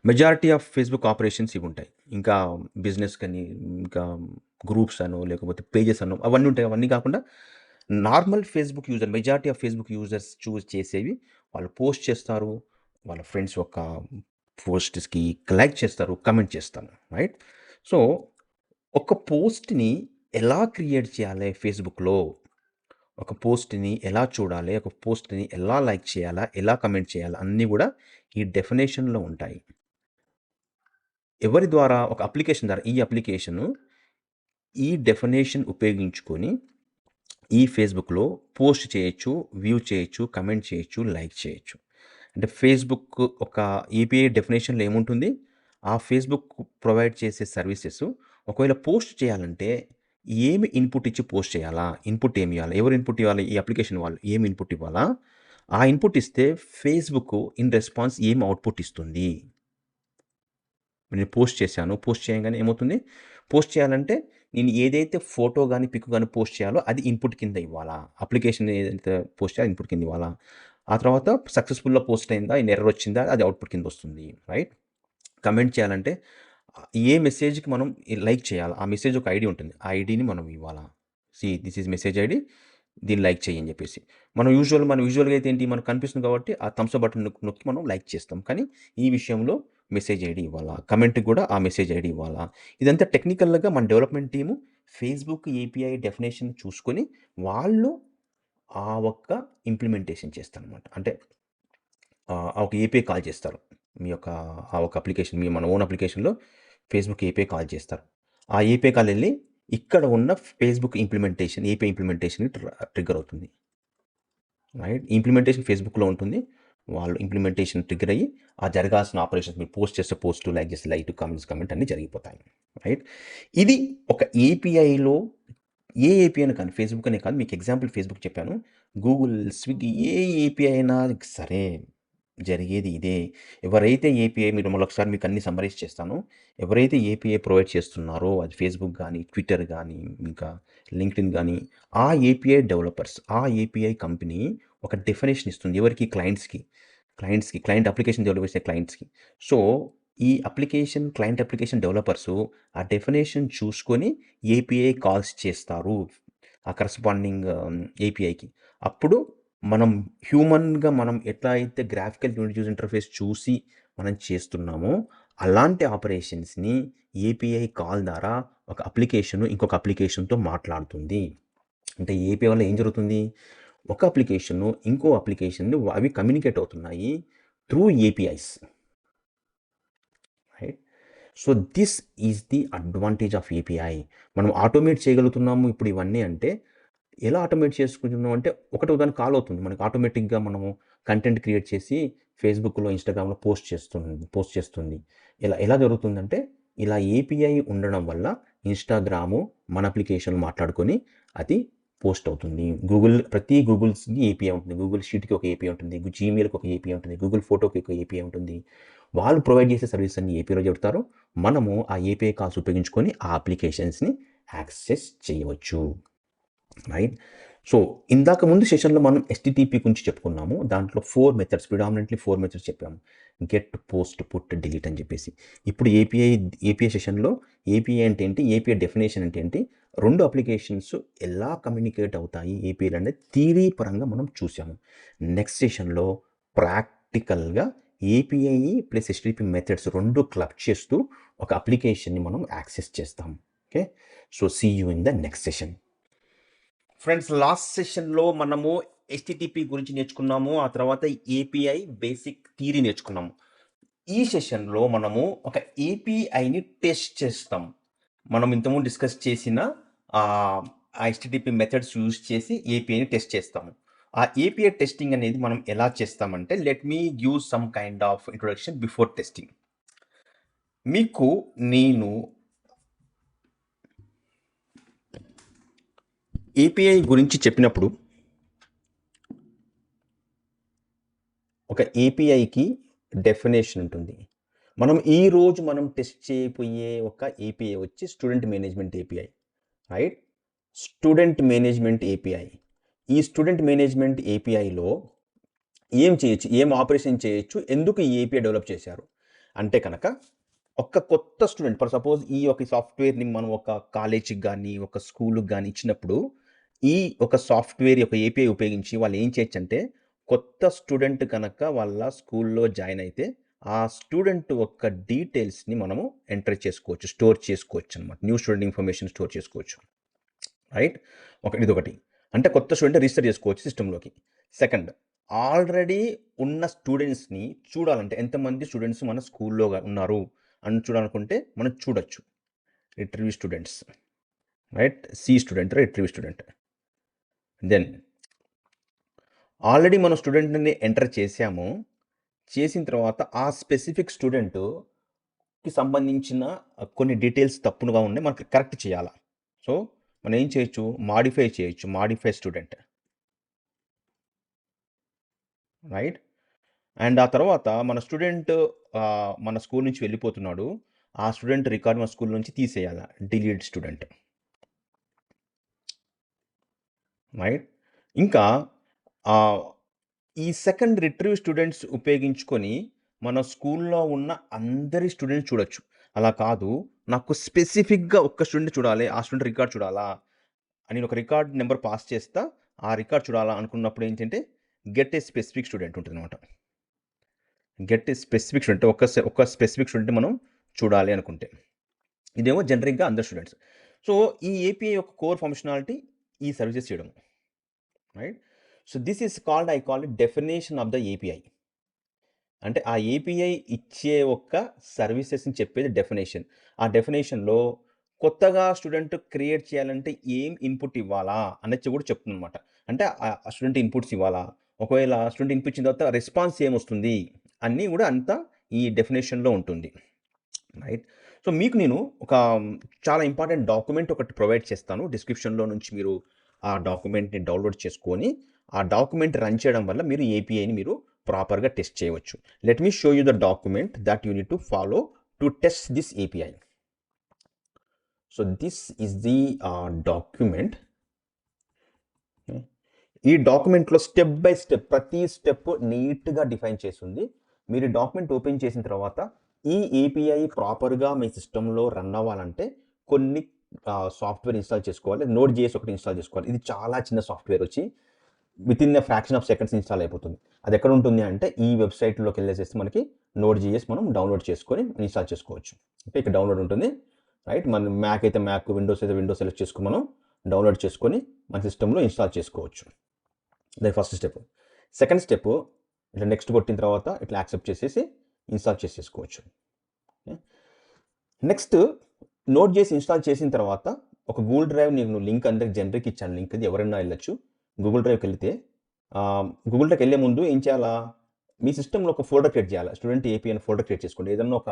Speaker 1: Majority of Facebook operations ఇవుంటాయి. ఇంకా బిజినెస్ కానీ, ఇంకా గ్రూప్స్ అనో, లేకపోతే పేజెస్ అనో అవన్నీ ఉంటాయి. అవన్నీ కాకుండా normal majority of Facebook users choose చేసేవి వాళ్ళు పోస్ట్ చేస్తారు. వాళ్ళ ఫ్రెండ్స్ యొక్క పోస్ట్స్‌కి లైక్ చేస్తారు, కమెంట్ చేస్తారు. రైట్? సో, ఒక పోస్ట్‌ని ఎలా క్రియేట్ చేయాలి ఫేస్‌బుక్‌లో? ఒక పోస్ట్‌ని ఎలా చూడాలి? ఒక పోస్ట్‌ని ఎలా లైక్ చేయాలా? ఎలా కమెంట్ చేయాలా? అన్నీ గూడా ఈ డెఫినేషన్‌లో ఉంటాయి. ఎవరి ద్వారా? ఒక అప్లికేషన్ ద్వారా. ఈ డెఫినేషన్ ఉపయోగించుకొని ఈ ఫేస్‌బుక్‌లో పోస్ట్ చేయొచ్చు, వ్యూ చేయొచ్చు, కమెంట్ చేయొచ్చు, లైక్ చేయొచ్చు. అంటే ఫేస్‌బుక్ ఒక ఏపీఐ డెఫినేషన్‌లో ఏముంటుంది? ఆ ఫేస్‌బుక్ ప్రొవైడ్ చేసే సర్వీసెస్ ఒకవేళ పోస్ట్ చేయాలంటే ఏమి ఇన్‌పుట్ ఇచ్చి పోస్ట్ చేయాలా? ఇన్‌పుట్ ఏమి ఇయ్యాలి? ఎవరు ఇన్‌పుట్ ఇవ్వాలి? ఈ అప్లికేషన్ వాళ్ళు ఏమి ఇన్‌పుట్ ఇవ్వాలా? ఆ ఇన్‌పుట్ ఇస్తే ఫేస్‌బుక్ ఇన్ రెస్పాన్స్ ఏం అవుట్‌పుట్ ఇస్తుంది? నేను పోస్ట్ చేశాను. పోస్ట్ చేయంగానే ఏమవుతుంది? పోస్ట్ చేయాలంటే నేను ఏదైతే ఫోటో గాని, పిక్ గాని పోస్ట్ చేయాలో అది ఇన్‌పుట్ కింద ఇవ్వాలా? అప్లికేషన్ ఏదైతే పోస్ట్ చేయాలో ఇన్‌పుట్ కింద ఇవ్వాలా? ఆ తర్వాత సక్సెస్‌ఫుల్‌గా పోస్ట్ అయిందా? ఏమైనా ఎర్రర్ వచ్చిందా? అది అవుట్‌పుట్ కింద వస్తుంది. రైట్? కమెంట్ చేయాలంటే ఏ మెసేజ్‌కి మనం లైక్ చేయాలా? ఆ మెసేజ్ ఒక ఐడీ ఉంటుంది. ఆ ఐడీని మనం ఇవ్వాలా? This is message ID. దీన్ని లైక్ చెయ్యి అని చెప్పేసి. మన యూజువల్‌గా అయితే ఏంటి మనకు కనిపిస్తుంది కాబట్టి ఆ థమ్స్ అప్ బటన్ నొక్కి మనం లైక్ చేస్తాం. కానీ ఈ విషయంలో మెసేజ్ ఐడి ఇవ్వాలా, కమెంట్‌కి కూడా ఆ మెసేజ్ ఐడి ఇవ్వాలా. ఇదంతా టెక్నికల్‌గా మన development team Facebook API definition చూసుకొని వాళ్ళు ఆ ఒక్క ఇంప్లిమెంటేషన్ చేస్తారనమాట. అంటే ఆ ఒక ఏపీఐ కాల్ చేస్తారు. మీ యొక్క ఆ ఒక అప్లికేషన్ మన ఓన్ అప్లికేషన్‌లో ఫేస్‌బుక్ ఏపీఐ కాల్ చేస్తారు. ఆ ఏపీఐ కాల్ ఎళ్లి ఇక్కడ ఉన్న ఫేస్‌బుక్ ఇంప్లిమెంటేషన్ ఏపీఐ ఇంప్లిమెంటేషన్‌కి ట్రిగ్గర్ అవుతుంది. రైట్. ఇంప్లిమెంటేషన్ ఫేస్‌బుక్‌లో ఉంటుంది. వాళ్ళు ఇంప్లిమెంటేషన్ ట్రిగ్గర్ అయ్యి ఆ జరగాల్సిన ఆపరేషన్స్ మీరు పోస్ట్ చేస్తే పోస్ట్, లైక్ చేస్తే లైక్, కామెంట్స్ కామెంట్ అన్నీ జరిగిపోతాయి. రైట్. ఇది ఒక ఏపీఐలో ఏ ఏపీఐ అని కాదు, ఫేస్‌బుక్ అనే కాదు. మీకు ఎగ్జాంపుల్ ఫేస్‌బుక్ చెప్పాను. గూగుల్, స్విగ్గీ ఏ ఏపీఐ అయినా సరే జరిగేది ఇదే. ఎవరైతే ఏపీఐ మీరు మళ్ళొకసారి మీకు అన్ని సమ్మరైజ్ చేస్తాను. ఎవరైతే ఏపీఐ ప్రొవైడ్ చేస్తున్నారో అది ఫేస్‌బుక్ గానీ, ట్విట్టర్ గానీ, ఇంకా లింక్డ్ఇన్ గానీ, ఆ ఏపీఐ డెవలపర్స్, ఆ ఏపీఐ కంపెనీ ఒక డెఫినిషన్ ఇస్తుంది. ఎవరికి? క్లయింట్స్‌కి. క్లయింట్ అప్లికేషన్ డెవలప్ చేసే క్లయింట్స్‌కి. సో, ఈ క్లయింట్ అప్లికేషన్ డెవలపర్సు ఆ డెఫినిషన్ చూసుకొని ఏపీఐ కాల్స్ చేస్తారు. ఆ కరస్పాండింగ్ ఏపీఐకి. అప్పుడు మనం హ్యూమన్‌గా మనం ఎట్లా అయితే గ్రాఫికల్ యూజర్ ఇంటర్ఫేస్ చూసి మనం చేస్తున్నామో, అలాంటి ఆపరేషన్స్‌ని ఏపీఐ కాల్ ద్వారా ఒక అప్లికేషను ఇంకొక అప్లికేషన్‌తో మాట్లాడుతుంది. అంటే ఏపీఐ వల్ల ఏం జరుగుతుంది? ఒక అప్లికేషను ఇంకో అప్లికేషన్‌ని అవి కమ్యూనికేట్ అవుతున్నాయి through APIs. Right. So, this is the advantage of API. మనం ఆటోమేట్ చేయగలుగుతున్నాము ఇప్పుడు ఇవన్నీ అంటే, ఎలా ఆటోమేట్ చేసుకుంటున్నాం అంటే, ఒకటి ఉదాహరణ కాల్ అవుతుంది. మనకు ఆటోమేటిక్‌గా మనము కంటెంట్ క్రియేట్ చేసి ఫేస్‌బుక్‌లో, ఇన్‌స్టాగ్రామ్‌లో పోస్ట్ చేస్తుంది. ఎలా ఎలా జరుగుతుందంటే, ఇలా ఏపీఐ ఉండడం వల్ల ఇన్‌స్టాగ్రాము మన అప్లికేషన్ మాట్లాడుకొని అది పోస్ట్ అవుతుంది. ప్రతి గూగుల్స్‌కి ఏపీఐ ఉంటుంది. గూగుల్ షీట్‌కి ఒక ఏపీఐ ఉంటుంది. జీమెయిల్‌కి ఒక ఏపీఐ ఉంటుంది. గూగుల్ ఫోటోకి ఒక ఏపీఐ ఉంటుంది. వాళ్ళు ప్రొవైడ్ చేసే సర్వీస్ అన్ని ఏపీఐలో చెప్తారు. మనము ఆ ఏపీఐ కాల్స్ ఉపయోగించుకొని ఆ అప్లికేషన్స్‌ని యాక్సెస్ చేయవచ్చు. రైట్. సో, ఇందాక ముందు సెషన్‌లో మనం ఎస్‌టిటిపి గురించి చెప్పుకున్నాము. దాంట్లో 4 మెథడ్స్ ప్రిడామినెంట్‌లీ 4 మెథడ్స్ చెప్పాము. గెట్, పోస్ట్, పుట్, డిలీట్ అని చెప్పేసి. ఇప్పుడు ఏపీఐ సెషన్‌లో ఏపీఐ అంటే ఏంటి? ఏపీఐ డెఫినిషన్ అంటే ఏంటి? 2 అప్లికేషన్స్ ఎలా కమ్యూనికేట్ అవుతాయి ఏపీఐలు అనేది థియరీ పరంగా మనం చూసాము. నెక్స్ట్ సెషన్‌లో ప్రాక్టికల్‌గా API plus HTTP methods 2 club చేస్తూ ఒక అప్లికేషన్‌ని మనం యాక్సెస్ చేస్తాం. Okay. So, see you in the next session. Friends, last సెషన్‌లో మనము హెచ్‌టిటిపి గురించి నేర్చుకున్నాము. ఆ తర్వాత ఏపీఐ బేసిక్ థియరీ నేర్చుకున్నాము. ఈ సెషన్‌లో మనము ఒక ఏపీఐని టెస్ట్ చేస్తాం. మనం ఇంతకుముందు డిస్కస్ చేసిన ఆ హెచ్‌టిటిపి మెథడ్స్ యూజ్ చేసి ఏపీఐని టెస్ట్ చేస్తాము. ఆ ఏపీఐ టెస్టింగ్ అనేది మనం ఎలా చేస్తామంటే, let me give some kind of introduction before testing. మీకు నేను ఏపీఐ గురించి చెప్పినప్పుడు ఒక ఏపీఐకి డెఫినేషన్ ఉంటుంది. ఈరోజు మనం టెస్ట్ చేయబోయే ఒక ఏపీఐ వచ్చి student management API. Right. Student management API. ఈ స్టూడెంట్ మేనేజ్మెంట్ ఏపీఐలో ఏం చేయొచ్చు? ఏం ఆపరేషన్ చేయొచ్చు? ఎందుకు ఈ ఏపీఐ డెవలప్ చేశారు? అంటే కనుక ఒక కొత్త స్టూడెంట్ ఫర్ సపోజ్ ఈ ఒక సాఫ్ట్‌వేర్‌ని మనం ఒక కాలేజీకి గాని, ఒక స్కూలుకి గాని ఇచ్చినప్పుడు, ఈ ఒక సాఫ్ట్‌వేర్ యొక్క ఏపీఐ ఉపయోగించి వాళ్ళు ఏం చేయొచ్చంటే, కొత్త స్టూడెంట్ కనుక వాళ్ళ స్కూల్‌లో జాయిన్ అయితే, ఆ స్టూడెంట్ యొక్క డీటెయిల్స్‌ని మనము ఎంటర్ చేసుకోవచ్చు. స్టోర్ చేసుకోవచ్చనమాట. న్యూ స్టూడెంట్ ఇన్ఫర్మేషన్ స్టోర్ చేసుకోవచ్చు. రైట్. ఇదొకటి. అంటే కొత్త స్టూడెంట్ రిజిస్టర్ చేసుకోవచ్చు సిస్టమ్‌లోకి. సెకండ్, ఆల్రెడీ ఉన్న స్టూడెంట్స్‌ని చూడాలంటే ఎంతమంది స్టూడెంట్స్ మన స్కూల్‌లో ఉన్నారు అని చూడాలనుకుంటే మనం చూడొచ్చు. Retrieve students. Right. See student, retrieve student. Then already మనం స్టూడెంట్‌ని ఎంటర్ చేసాము. చేసిన తర్వాత ఆ స్పెసిఫిక్ స్టూడెంట్‌కి సంబంధించిన కొన్ని డీటెయిల్స్ తప్పుగా ఉన్నాయి. మనకి కరెక్ట్ చేయాలా. సో, మనం ఏం చేయొచ్చు? మాడిఫై చేయొచ్చు. Modify student. రైట్. అండ్ ఆ తర్వాత మన స్కూల్ నుంచి వెళ్ళిపోతున్నాడు. ఆ స్టూడెంట్ రికార్డ్ మన స్కూల్ నుంచి తీసేయాల. Delete student. రైట్. ఇంకా ఆహ్, ఈ సెకండ్ రిట్రీవ్ స్టూడెంట్స్ ఉపయోగించుకొని మన స్కూల్‌లో ఉన్న అందరి స్టూడెంట్స్ చూడొచ్చు. అలా కాదు, నాకు స్పెసిఫిక్‌గా ఒక్క స్టూడెంట్ చూడాలి. ఆ స్టూడెంట్ రికార్డ్ చూడాలా అని ఒక రికార్డ్ నంబర్ పాస్ చేస్తా. ఆ రికార్డ్ చూడాలా అనుకున్నప్పుడు ఏంటంటే, గెట్ ఏ స్పెసిఫిక్ స్టూడెంట్ ఉంటుందనమాట. గెట్ స్పెసిఫిక్ స్టూడెంట్ ఒక స్పెసిఫిక్ స్టూడెంట్ మనం చూడాలి అనుకుంటే, ఇదేమో జనరిక్గా అందరు స్టూడెంట్స్. సో ఈ ఏపీఐ యొక్క కోర్ ఫంక్షనాలిటీ ఈ సర్వీసెస్ చేయడం, right? So this is called, I call it definition of the API. అంటే ఆ ఏపీఐ ఇచ్చే ఒక్క సర్వీసెస్ని చెప్పేది డెఫినేషన్. ఆ డెఫినేషన్లో కొత్తగా స్టూడెంట్ క్రియేట్ చేయాలంటే ఏం ఇన్పుట్ ఇవ్వాలా అనేది కూడా చెప్తుంది అనమాట. అంటే ఆ స్టూడెంట్ ఇన్పుట్స్ ఇవ్వాలా, ఒకవేళ స్టూడెంట్ ఇన్పుట్ ఇచ్చిన తర్వాత రెస్పాన్స్ ఏమొస్తుంది అన్నీ కూడా అంతా ఈ డెఫినేషన్లో ఉంటుంది, రైట్? సో మీకు నేను ఒక చాలా ఇంపార్టెంట్ డాక్యుమెంట్ ఒకటి ప్రొవైడ్ చేస్తాను. డిస్క్రిప్షన్లో నుంచి మీరు ఆ డాక్యుమెంట్ని డౌన్లోడ్ చేసుకొని ఆ డాక్యుమెంట్ రన్ చేయడం వల్ల మీరు ఏపీఐని మీరు ప్రాపర్గా టెస్ట్ చేయవచ్చు. Let me show you the document that you need to follow to test this API. So this is the document. ఈ డాక్యుమెంట్లో స్టెప్ బై స్టెప్ ప్రతి స్టెప్ నీట్గా డిఫైన్ చేస్తుంది. మీరు డాక్యుమెంట్ ఓపెన్ చేసిన తర్వాత ఈ ఏపీఐ ప్రాపర్గా మీ సిస్టంలో రన్ అవ్వాలంటే కొన్ని సాఫ్ట్వేర్ ఇన్స్టాల్ చేసుకోవాలి. Node.js ఒకటి ఇన్స్టాల్ చేసుకోవాలి. ఇది చాలా చిన్న సాఫ్ట్వేర్ వచ్చి with in a fraction of seconds install అయిపోతుంది. అది ఎక్కడ ఉంటుంది అంటే ఈ వెబ్సైట్లోకి వెళ్ళేసేసి మనకి Node.js మనం డౌన్లోడ్ చేసుకొని ఇన్స్టాల్ చేసుకోవచ్చు. ఓకే, ఇక్కడ డౌన్లోడ్ ఉంటుంది, రైట్? మన మ్యాక్ అయితే మ్యాక్, విండోస్ అయితే విండోస్ సెలెక్ట్ చేసుకుని మనం డౌన్లోడ్ చేసుకొని మన సిస్టంలో ఇన్స్టాల్ చేసుకోవచ్చు. అది ఫస్ట్ స్టెప్. సెకండ్ స్టెప్, ఇట్లా నెక్స్ట్ కొట్టిన తర్వాత ఇట్లా యాక్సెప్ట్ చేసేసి ఇన్స్టాల్ చేసేసుకోవచ్చు. నెక్స్ట్ Node.js ఇన్స్టాల్ చేసిన తర్వాత ఒక గూగుల్ డ్రైవ్ నేను లింక్ అందరికి జనరిక్ ఇచ్చాను. లింక్ అది ఎవరైనా వెళ్ళొచ్చు. గూగుల్ డ్రైవ్కి వెళ్తే గూగుల్ డ్రైవ్కి వెళ్ళే ముందు ఏం చేయాలా, మీ సిస్టంలో ఒక ఫోల్డర్ క్రియేట్ చేయాలి. స్టూడెంట్ ఏపీ అని ఫోల్డర్ క్రియేట్ చేసుకోండి. ఏదన్నా ఒక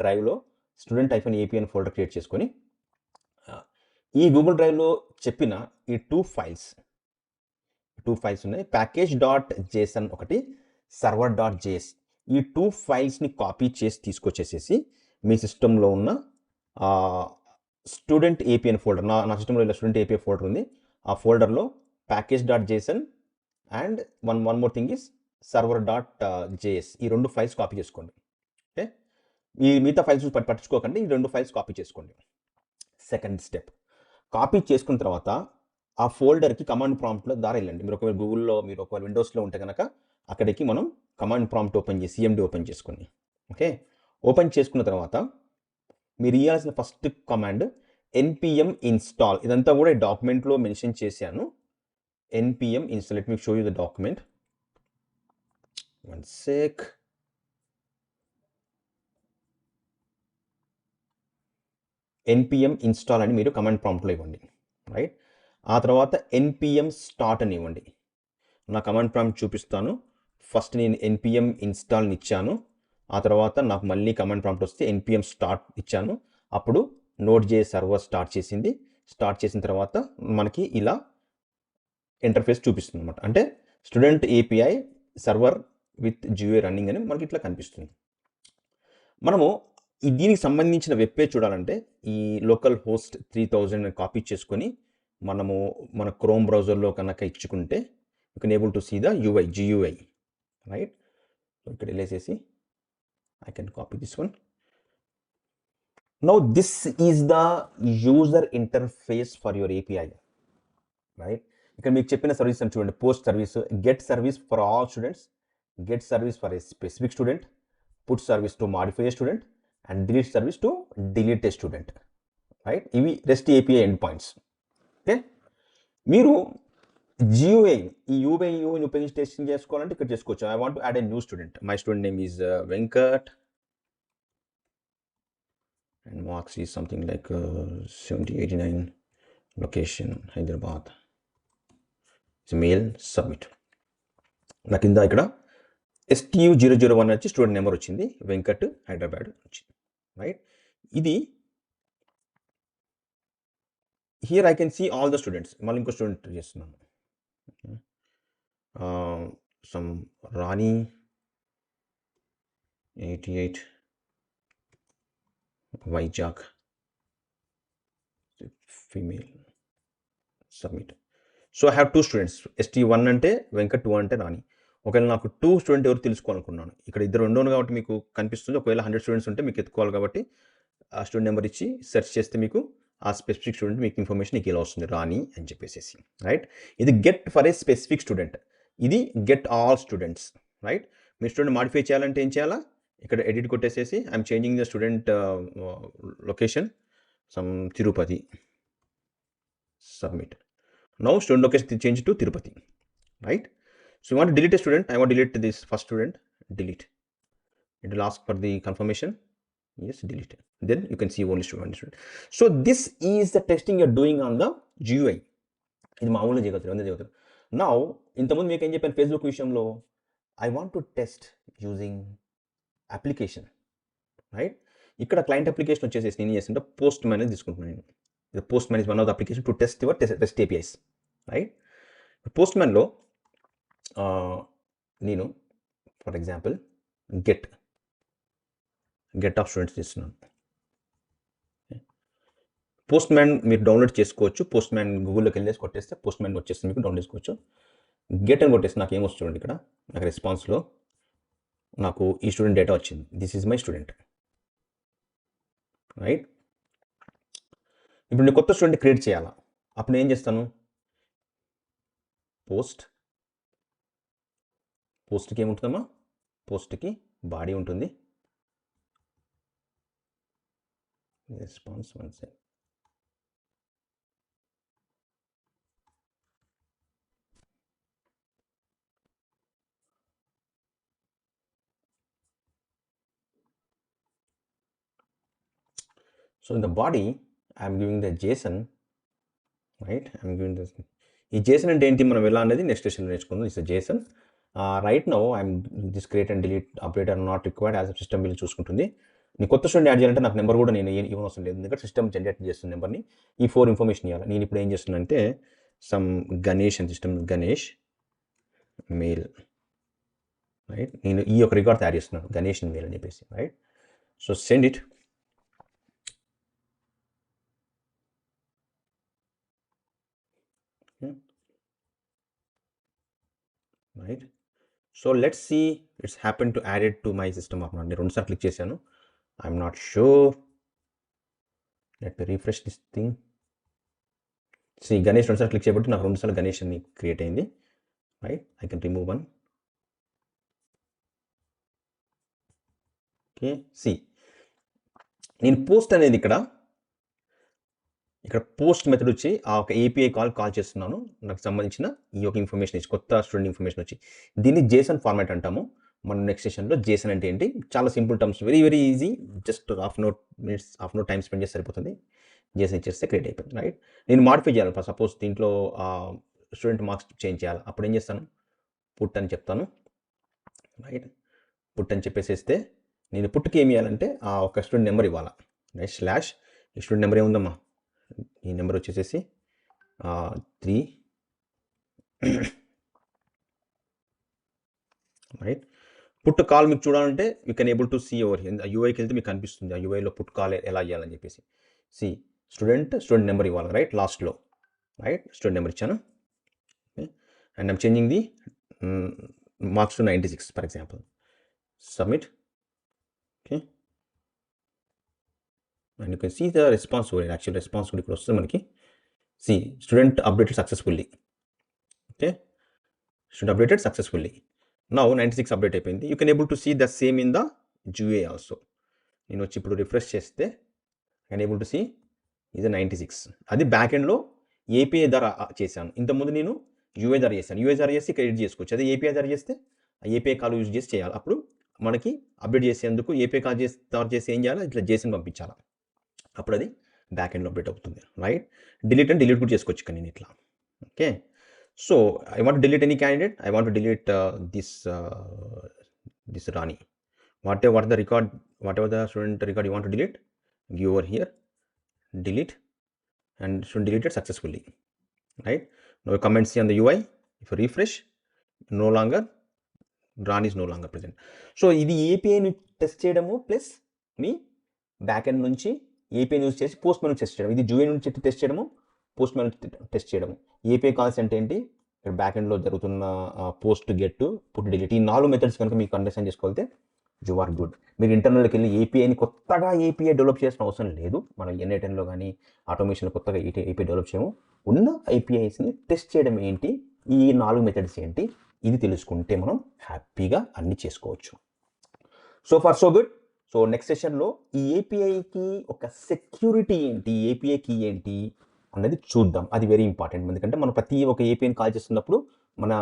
Speaker 1: డ్రైవ్లో స్టూడెంట్ -ఏపీ అని ఫోల్డర్ క్రియేట్ చేసుకొని ఈ గూగుల్ డ్రైవ్లో చెప్పిన ఈ టూ ఫైల్స్ ఉన్నాయి. package.json ఒకటి, server.js. ఈ టూ ఫైల్స్ని కాపీ చేసి తీసుకొచ్చేసేసి మీ సిస్టంలో ఉన్న స్టూడెంట్ ఏపీ అని ఫోల్డర్, నా సిస్టంలో ఇలా స్టూడెంట్ ఏపీ ఫోల్డర్ ఉంది. ఆ ఫోల్డర్లో package.json and one more thing is server.js. ఈ రెండు ఫైల్స్ కాపీ చేసుకోండి. ఓకే, ఈ మిగతా ఫైల్స్ పట్టించుకోకండి, ఈ రెండు ఫైల్స్ కాపీ చేసుకోండి. సెకండ్ స్టెప్, కాపీ చేసుకున్న తర్వాత ఆ ఫోల్డర్కి కమాండ్ ప్రాంప్ట్లో దారి వెళ్ళండి. మీరు ఒకవేళ గూగుల్లో, మీరు ఒకవేళ విండోస్లో ఉంటే కనుక అక్కడికి మనం కమాండ్ ప్రాంప్ట్ ఓపెన్ చేసి CMD ఓపెన్ చేసుకోండి. ఓకే, ఓపెన్ చేసుకున్న తర్వాత మీరు ఇవ్వాల్సిన ఫస్ట్ కమాండ్ npm install. ఇదంతా కూడా ఈ డాక్యుమెంట్లో మెన్షన్ చేశాను. npm install. Let me show you the document. One sec. npm install అని మీరు కమాండ్ ప్రాంప్ట్లో ఇవ్వండి, రైట్? ఆ తర్వాత npm start అని ఇవ్వండి. నా కమాండ్ ప్రాంప్ట్ చూపిస్తాను. ఫస్ట్ నేను npm install ఇచ్చాను. ఆ తర్వాత నాకు మళ్ళీ కమాండ్ ప్రాంప్ట్ వస్తే npm start ఇచ్చాను. అప్పుడు Node.js సర్వర్ స్టార్ట్ చేసింది. స్టార్ట్ చేసిన తర్వాత మనకి ఇలా ఇంటర్ఫేస్ చూపిస్తుంది అనమాట. అంటే student API server with GUI running అని మనకి ఇట్లా కనిపిస్తుంది. మనము దీనికి సంబంధించిన వెబ్ పేజ్ చూడాలంటే ఈ లోకల్ హోస్ట్ 3000 కాపీ చేసుకొని మనము మన క్రోమ్ బ్రౌజర్లో కనుక ఇచ్చుకుంటే you can able to see the GUI, right? ఇక్కడ వెళ్ళేసేసి I can copy this one. Now this is the user interface for your API, right? ఇక్కడ మీకు చెప్పిన సర్వీస్ అని చూడండి. Post service, get service for all students, get service for a specific student, put service to modify A student and delete service to delete A student, right? ఇవి REST API end points. Okay, మీరు GUI ఈ UIని ఉపయోగించి testing చేసుకోవాలంటే ఇక్కడ చేసుకోవచ్చు. I want to add a new student. My student name is Venkat and marks is something like 7089, location Hyderabad, it's a mail, submit. నాకు కింద ఇక్కడ STU001 వచ్చి స్టూడెంట్ నెంబర్ వచ్చింది, వెంకట్ హైదరాబాద్ వచ్చింది, రైట్? ఇది here I can see all the students. మళ్ళీ ఇంకో student చేస్తున్నాను. Some Rani 88 Vizag, female, submit. So I have 2 students. ST1 అంటే వెంకట్, 2 అంటే రాణి. ఒకవేళ నాకు 2 స్టూడెంట్ ఎవరు తెలుసుకోవాలనుకున్నాను, ఇక్కడ ఇద్దరు ఉండవు కాబట్టి మీకు కనిపిస్తుంది. ఒకవేళ 100 స్టూడెంట్స్ ఉంటే మీకు ఎత్తుకోవాలి కాబట్టి ఆ స్టూడెంట్ నెంబర్ ఇచ్చి సెర్చ్ చేస్తే మీకు ఆ స్పెసిఫిక్ స్టూడెంట్ మీకు ఇన్ఫర్మేషన్ నీకు ఇలా వస్తుంది, రాణి అని చెప్పేసి, రైట్? ఇది get for a specific student, ఇది గెట్ ఆల్ స్టూడెంట్స్, రైట్? మీ స్టూడెంట్ మాడిఫై చేయాలంటే ఏం చేయాలా, ఇక్కడ ఎడిట్ కొట్టేసేసి I'm changing the student location some Tirupati, submit. Now student location change to Tirupati, right? So you want to delete a student, I want to delete this first student, delete. It will ask for the confirmation, yes, delete. Then you can see only student. So this is the testing you're doing on the GUI. ఇది మామూలుగా చేయగలుగుతారు. Now ఇంతకుముందు మీకు ఏం చెప్పాను Facebook విషయంలో, I want to test using application, right? ఇక్కడ client application వచ్చేసి నేను చేస్తుంటే పోస్ట్ మ్యాన్ అనేది తీసుకుంటున్నాను నేను. The Postman is one of the application to test your REST APIs, right? Postman లో నేను for example get off students చేస్తున్నాను. పోస్ట్ మ్యాన్ మీరు డౌన్లోడ్ చేసుకోవచ్చు. పోస్ట్ మ్యాన్ గూగుల్లోకి వెళ్ళేసి కొట్టేస్తే పోస్ట్ మ్యాన్ వచ్చేస్తుంది, మీకు డౌన్లోడ్ చేసుకోవచ్చు. గెట్ అని కొట్టేస్తే నాకు ఏమొస్తుంది ఇక్కడ, నాకు రెస్పాన్స్లో నాకు ఈ స్టూడెంట్ డేటా వచ్చింది. This is my student, right? ఇప్పుడు నేను కొత్త స్టూడెంట్ క్రియేట్ చేయాలా, అప్పుడు నేను ఏం చేస్తాను, పోస్ట్కి ఏముంటుందమ్మా, పోస్ట్కి బాడీ ఉంటుంది, response one second. So in the body I'm giving the JSON, right? I'm giving this. ఈ JSON అంటే ఏంటి మనం ఎలా అనేది నెక్స్ట్ సెషన్లో నేర్చుకుందాం. It's JSON. Right now I'm this create and delete update are not required as system bill చూసుకుంటుంది. నీ కొత్త స్టూడెంట్ యాడ్ చేయాలంటే నాకు నెంబర్ కూడా నేను ఇవ్వనవసరం లేదు, ఎందుకంటే సిస్టమ్ జనరేట్ చేస్తున్న నెంబర్ని ఈ 4 ఇన్ఫర్మేషన్ ఇవ్వాలి. నేను ఇప్పుడు ఏం చేస్తున్నానంటే సమ్ గణేష్ అని సిస్టమ్ గణేష్ మెయిల్, రైట్? నేను ఈ ఒక రికార్డ్ తయారు చేస్తున్నాను గణేష్ మెయిల్ అని చెప్పేసి, right? So send it. Right? So let's see it's happen to add it to my system of not. నేను 2 సార్లు క్లిక్ చేశాను, I'm not sure. Let me refresh this thing. See Ganesh 2 సార్లు క్లిక్ చేయబట్టి నాకు 2 సార్లు గణేష్ అని క్రియేట్ అయింది, right? I can remove one. Okay, see నేను పోస్ట్ అనేది ఇక్కడ పోస్ట్ మెథడ్ వచ్చి ఆ ఒక ఏపీఐ కాల్ చేస్తున్నాను, నాకు సంబంధించిన ఈ ఒక ఇన్ఫర్మేషన్ ఇచ్చి కొత్త స్టూడెంట్ ఇన్ఫర్మేషన్ వచ్చి దీన్ని JSON ఫార్మాట్ అంటాము. మనం నెక్స్ట్ సెషన్లో JSON అంటే ఏంటి, చాలా simple terms, very very easy, just half an hour time spend చేస్తే సరిపోతుంది. JSON ఇచ్చేస్తే క్రియేట్ అయిపోయింది, రైట్? నేను మాడిఫై చేయాలి, సపోజ్ దీంట్లో స్టూడెంట్ మార్క్స్ చేంజ్ చేయాలి, అప్పుడు ఏం చేస్తాను, పుట్ అని చెప్తాను, రైట్? పుట్ అని చెప్పేసేస్తే నేను పుట్కి ఏమి ఇవ్వాలంటే ఆ ఒక స్టూడెంట్ నెంబర్ ఇవ్వాలి, right? Slash E student number ఏముందమ్మా, ఈ నెంబర్ వచ్చేసేసి 3, రైట్? పుట్ కాల్ మీకు చూడాలంటే you can able to see over here. యూఐకి వెళ్తే మీకు కనిపిస్తుంది ఆ యూఐలో పుట్ కాల్ ఎలా ఇవ్వాలని చెప్పేసి. సి స్టూడెంట్ నెంబర్ ఇవ్వాలి, రైట్? లాస్ట్లో, రైట్? స్టూడెంట్ నెంబర్ ఇచ్చాను, and I'm changing the marks to 96 for example. Submit. Okay, and you can see the response over here. Actual response కూడా ఇక్కడ వస్తుంది మనకి. See, student updated successfully. Okay, student updated successfully. Now 96 update అయిపోయింది. You can able to see the same in the GUI also. నేను వచ్చి ఇప్పుడు refresh చేస్తే I can able to see ఇది 96. అది బ్యాక్ ఎండ్లో ఏపీఐ ద్వారా చేశాను. ఇంతకుముందు నేను యూఐ ద్వారా చేశాను. యూఐ ద్వారా చేసి క్రెడిట్ చేసుకోవచ్చు. అదే ఏపీఐ ద్వారా చేస్తే ఆ ఏపీఐ కాల్ యూజ్ చేసి చేయాలి. అప్పుడు మనకి అప్డేట్ చేసేందుకు ఏపీఐ కాల్ చేసి ఏం చేయాలి, ఇట్లా JSON పంపించాలి, అప్పుడు అది బ్యాక్ ఎండ్లో అప్డేట్ అవుతుంది, రైట్? డిలీట్ కూడా చేసుకోవచ్చు కానీ నేను ఇట్లా. Okay, so I want delete any candidate, I want delete this Rani. Whatever the student record you want to delete, give over here, delete, and student deleted successfully, right? Now you comment see on the UI, if you refresh, no longer Rani is no longer present. So ఇది API ని test చేయడము plus మీ back end నుంచి API use చేసి post man test చేయడం, ఇది GUI నుంచి test చేయడము, post man test చేయడము. ఏపీఐ కాల్స్ అంటే ఏంటి, ఇక్కడ బ్యాక్ ఎండ్లో జరుగుతున్న పోస్ట్, గెట్, పుట్, డిలీట్, ఈ 4 మెథడ్స్ కనుక మీకు అండర్స్టాండ్ చేసుకోవాలంటే యు ఆర్ గుడ్. మీరు ఇంటర్నల్కి వెళ్ళి ఏపీఐని కొత్తగా డెవలప్ చేసిన అవసరం లేదు. మనం N8Nలో కానీ ఆటోమేషన్లో కొత్తగా ఏపీఐ డెవలప్ చేయము. ఉన్న APIస్ని టెస్ట్ చేయడం ఏంటి, ఈ 4 మెథడ్స్ ఏంటి, ఇది తెలుసుకుంటే మనం హ్యాపీగా అన్నీ చేసుకోవచ్చు. So far so good. So next సెషన్లో ఈ ఏపీఐకి ఒక సెక్యూరిటీ ఏంటి, ఏపీఐ కీ ఏంటి అన్నది చూద్దాం. అది వెరీ ఇంపార్టెంట్. ఎందుకంటే మనం ప్రతి ఒక ఏపీఐని కాల్ చేస్తున్నప్పుడు మన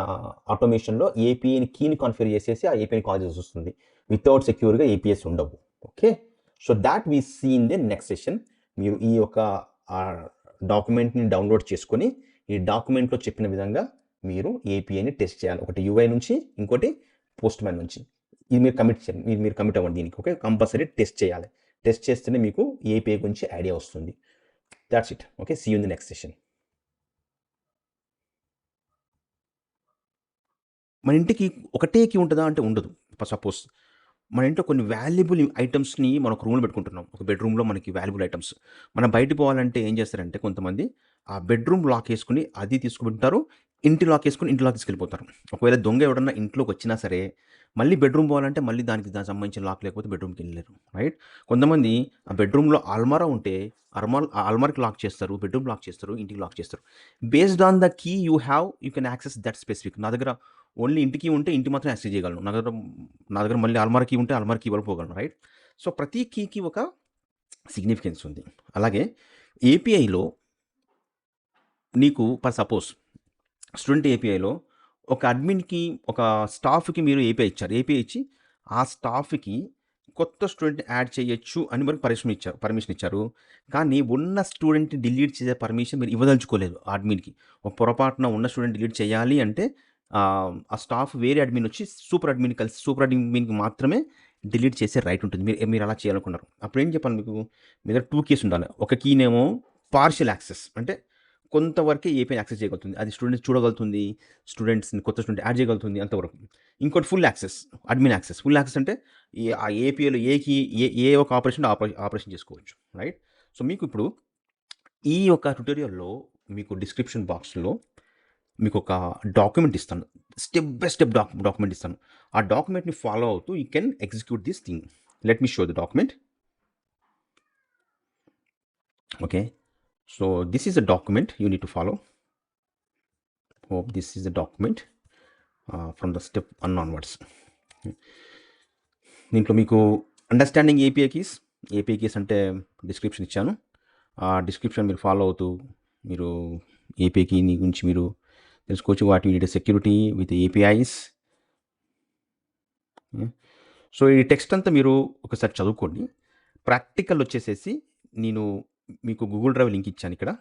Speaker 1: ఆటోమేషన్లో ఏపీఐని కీని కాన్ఫిగర్ చేసేసి ఆ ఏపీఐని కాల్ చేసి వస్తుంది. వితౌట్ సెక్యూర్గా ఏపీఎస్ ఉండవు. Okay, so that we see in the next session. మీరు ఈ యొక్క డాక్యుమెంట్ని డౌన్లోడ్ చేసుకొని ఈ డాక్యుమెంట్లో చెప్పిన విధంగా మీరు ఏపీఐని టెస్ట్ చేయాలి. ఒకటి యూఐ నుంచి, ఇంకోటి పోస్ట్ మ్యాన్ నుంచి. ఇది మీరు కమిట్ చేయండి, మీరు కమిట్ అవ్వండి దీనికి. ఓకే, కంపల్సరీ టెస్ట్ చేయాలి. టెస్ట్ చేస్తేనే మీకు ఏపీఐ గురించి ఐడియా వస్తుంది. That's it. Okay, see you in the next session. మన ఇంటికి ఒకటే కీ ఉంటుందా అంటే ఉండదు. సపోజ్ మన ఇంట్లో కొన్ని వాల్యుబుల్ ఐటమ్స్ని మనం ఒక రూమ్లో పెట్టుకుంటున్నాం. ఒక బెడ్రూమ్లో మనకి వాల్యుబుల్ ఐటమ్స్. మనం బయటికి పోవాలంటే ఏం చేస్తారంటే కొంతమంది ఆ బెడ్రూమ్ లాక్ వేసుకుని అది తీసుకుంటారు, ఇంటి లాక్ వేసుకుని ఇంటి లాక్ తీసుకెళ్ళిపోతారు. ఒకవేళ దొంగ ఎవడన్నా ఇంట్లోకి వచ్చినా సరే మళ్ళీ బెడ్రూమ్ పోవాలంటే మళ్ళీ దానికి సంబంధించిన లాక్ లేకపోతే బెడ్రూమ్కి వెళ్ళలేరు. రైట్. కొంతమంది ఆ బెడ్రూమ్లో అల్మారా ఉంటే ఆ అల్మార్కి లాక్ చేస్తారు, బెడ్రూమ్ లాక్ చేస్తారు, ఇంటికి లాక్ చేస్తారు. Based on the key you can access that specific. నా దగ్గర ఓన్లీ ఇంటికి ఉంటే ఇంటి మాత్రం యాక్సెస్ చేయగలను. నా దగ్గర మళ్ళీ అల్మారా కీ ఉంటే అల్మారా కీ వెళ్ళిపోగలను. రైట్. సో ప్రతి కీకి ఒక సిగ్నిఫికెన్స్ ఉంది. అలాగే ఏపీఐలో నీకు ఫర్ సపోజ్ స్టూడెంట్ ఏపీఐలో ఒక అడ్మిన్కి, ఒక స్టాఫ్కి మీరు ఏపీఐ ఇచ్చారు. ఏపీఐ ఇచ్చి ఆ స్టాఫ్కి కొత్త స్టూడెంట్ యాడ్ చేయొచ్చు అని మనకు పర్మిషన్ ఇచ్చారు. కానీ ఉన్న స్టూడెంట్ని డిలీట్ చేసే పర్మిషన్ మీరు ఇవ్వదలుచుకోలేదు అడ్మిన్కి. ఒక పొరపాటున ఉన్న స్టూడెంట్ డిలీట్ చేయాలి అంటే ఆ స్టాఫ్ వేరే అడ్మిన్ వచ్చి సూపర్ అడ్మిన్కి మాత్రమే డిలీట్ చేసే రైట్ ఉంటుంది. మీరు అలా చేయాలనుకున్నారు. అప్పుడు ఏం చెప్పాలి మీకు? మీ దగ్గర 2 కీస్ ఉండాలి. ఒక కీనేమో పార్షియల్ యాక్సెస్, అంటే కొంతవరకే ఏపీఐ యాక్సెస్ చేయగలుగుతుంది. అది స్టూడెంట్స్ చూడగలుగుతుంది, కొత్త స్టూడెంట్ యాడ్ చేయగలుగుతుంది అంతవరకు. ఇంకోటి full access, admin access. Full access అంటే ఆ ఏపీఐలో ఏ ఒక ఆపరేషన్ చేసుకోవచ్చు. రైట్. సో మీకు ఇప్పుడు ఈ యొక్క ట్యుటోరియల్లో మీకు డిస్క్రిప్షన్ బాక్స్లో మీకు ఒక డాక్యుమెంట్ ఇస్తాను. స్టెప్ బై స్టెప్ డాక్యుమెంట్ ఇస్తాను. ఆ డాక్యుమెంట్ని ఫాలో అవుతూ you can execute this thing. Let me show the document. Okay, so this is the document you need to follow. Hope this is the document from the step 1 onwards. దీంట్లో మీకు understanding API keys అంటే description ఇచ్చాను. ఆ description మీరు follow అవుతూ మీరు API key గురించి మీరు తెలుసుకోవచ్చు. What you need security with APIs. So ఈ టెక్స్ట్ అంతా మీరు ఒకసారి చదువుకోండి. ప్రాక్టికల్ వచ్చేసేసి నేను మీకు గూగుల్ డ్రైవ్ లింక్ ఇచ్చాను ఇక్కడ.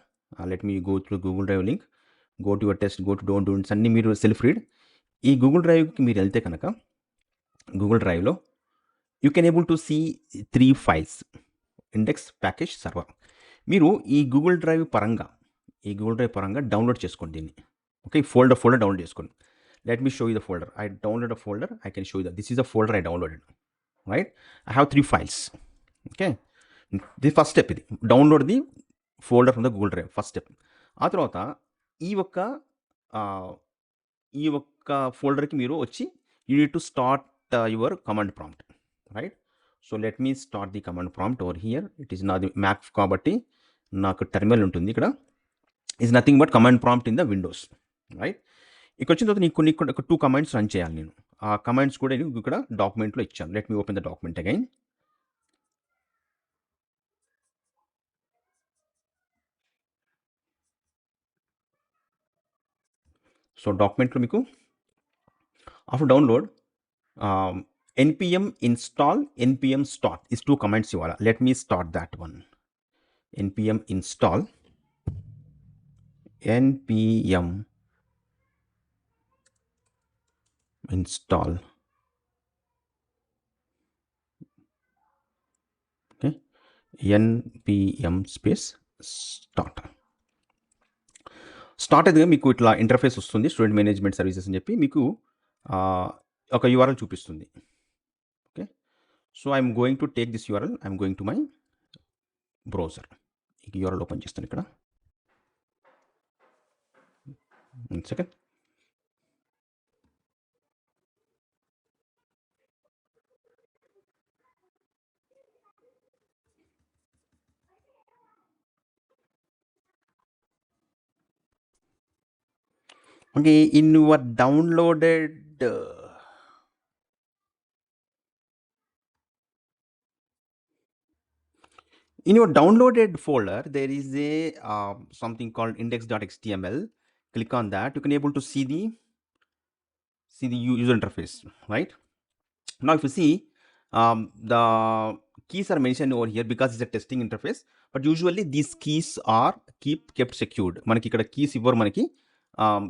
Speaker 1: Let me go through Google drive link. Go to your test, go to don't does అన్నీ మీరు సెల్ఫ్ రీడ్. ఈ గూగుల్ డ్రైవ్కి మీరు వెళ్తే కనుక గూగుల్ డ్రైవ్లో you can able to see 3 files. Index, package, server. మీరు ఈ గూగుల్ డ్రైవ్ పరంగా డౌన్లోడ్ చేసుకోండి దీన్ని. ఓకే, ఫోల్డర్ డౌన్లోడ్ చేసుకోండి. Let me show you the folder. I download a folder. I can show you this is the folder I downloaded. Right. I have 3 files. Okay, the first step ఇది. Download the folder from the Google Drive, first step. ఆ తర్వాత ఈ ఒక్క ఫోల్డర్కి మీరు వచ్చి you need to start your command prompt. Right. So let me start the command prompt over here. It is నాది Mac కాబట్టి నాకు టెర్మినల్ ఉంటుంది ఇక్కడ. Is nothing but command prompt in the Windows. Right. ఇక్కడ వచ్చిన తర్వాత నీకు 2 కమాండ్స్ రన్ చేయాలి నేను. ఆ కమాండ్స్ కూడా నేను ఇక్కడ డాక్యుమెంట్లో ఇచ్చాను. Let me open the document again. So డాక్యుమెంట్లో మీకు after download npm install, npm start is 2 commands ఇవ్వాలి. let me start that one. npm install, npm install. okay, npm space start. Start అయితే మీకు ఇట్లా ఇంటర్ఫేస్ వస్తుంది. స్టూడెంట్ మేనేజ్మెంట్ సర్వీసెస్ అని చెప్పి మీకు ఒక యూఆర్ఎల్ చూపిస్తుంది. Okay, so I'm going to take this URL. I'm going to my browser. ఈ యూఆర్ఎల్ ఓపెన్ చేస్తాను ఇక్కడ. 1 second. Okay, in your downloaded folder, there is a something called index.html. Click on that. You can able to see the user interface, right? Now, if you see, the keys are mentioned over here because it's a testing interface. But usually these keys are kept secured. మనకి ఇక్కడ keys ఇవ్వరు మనకి.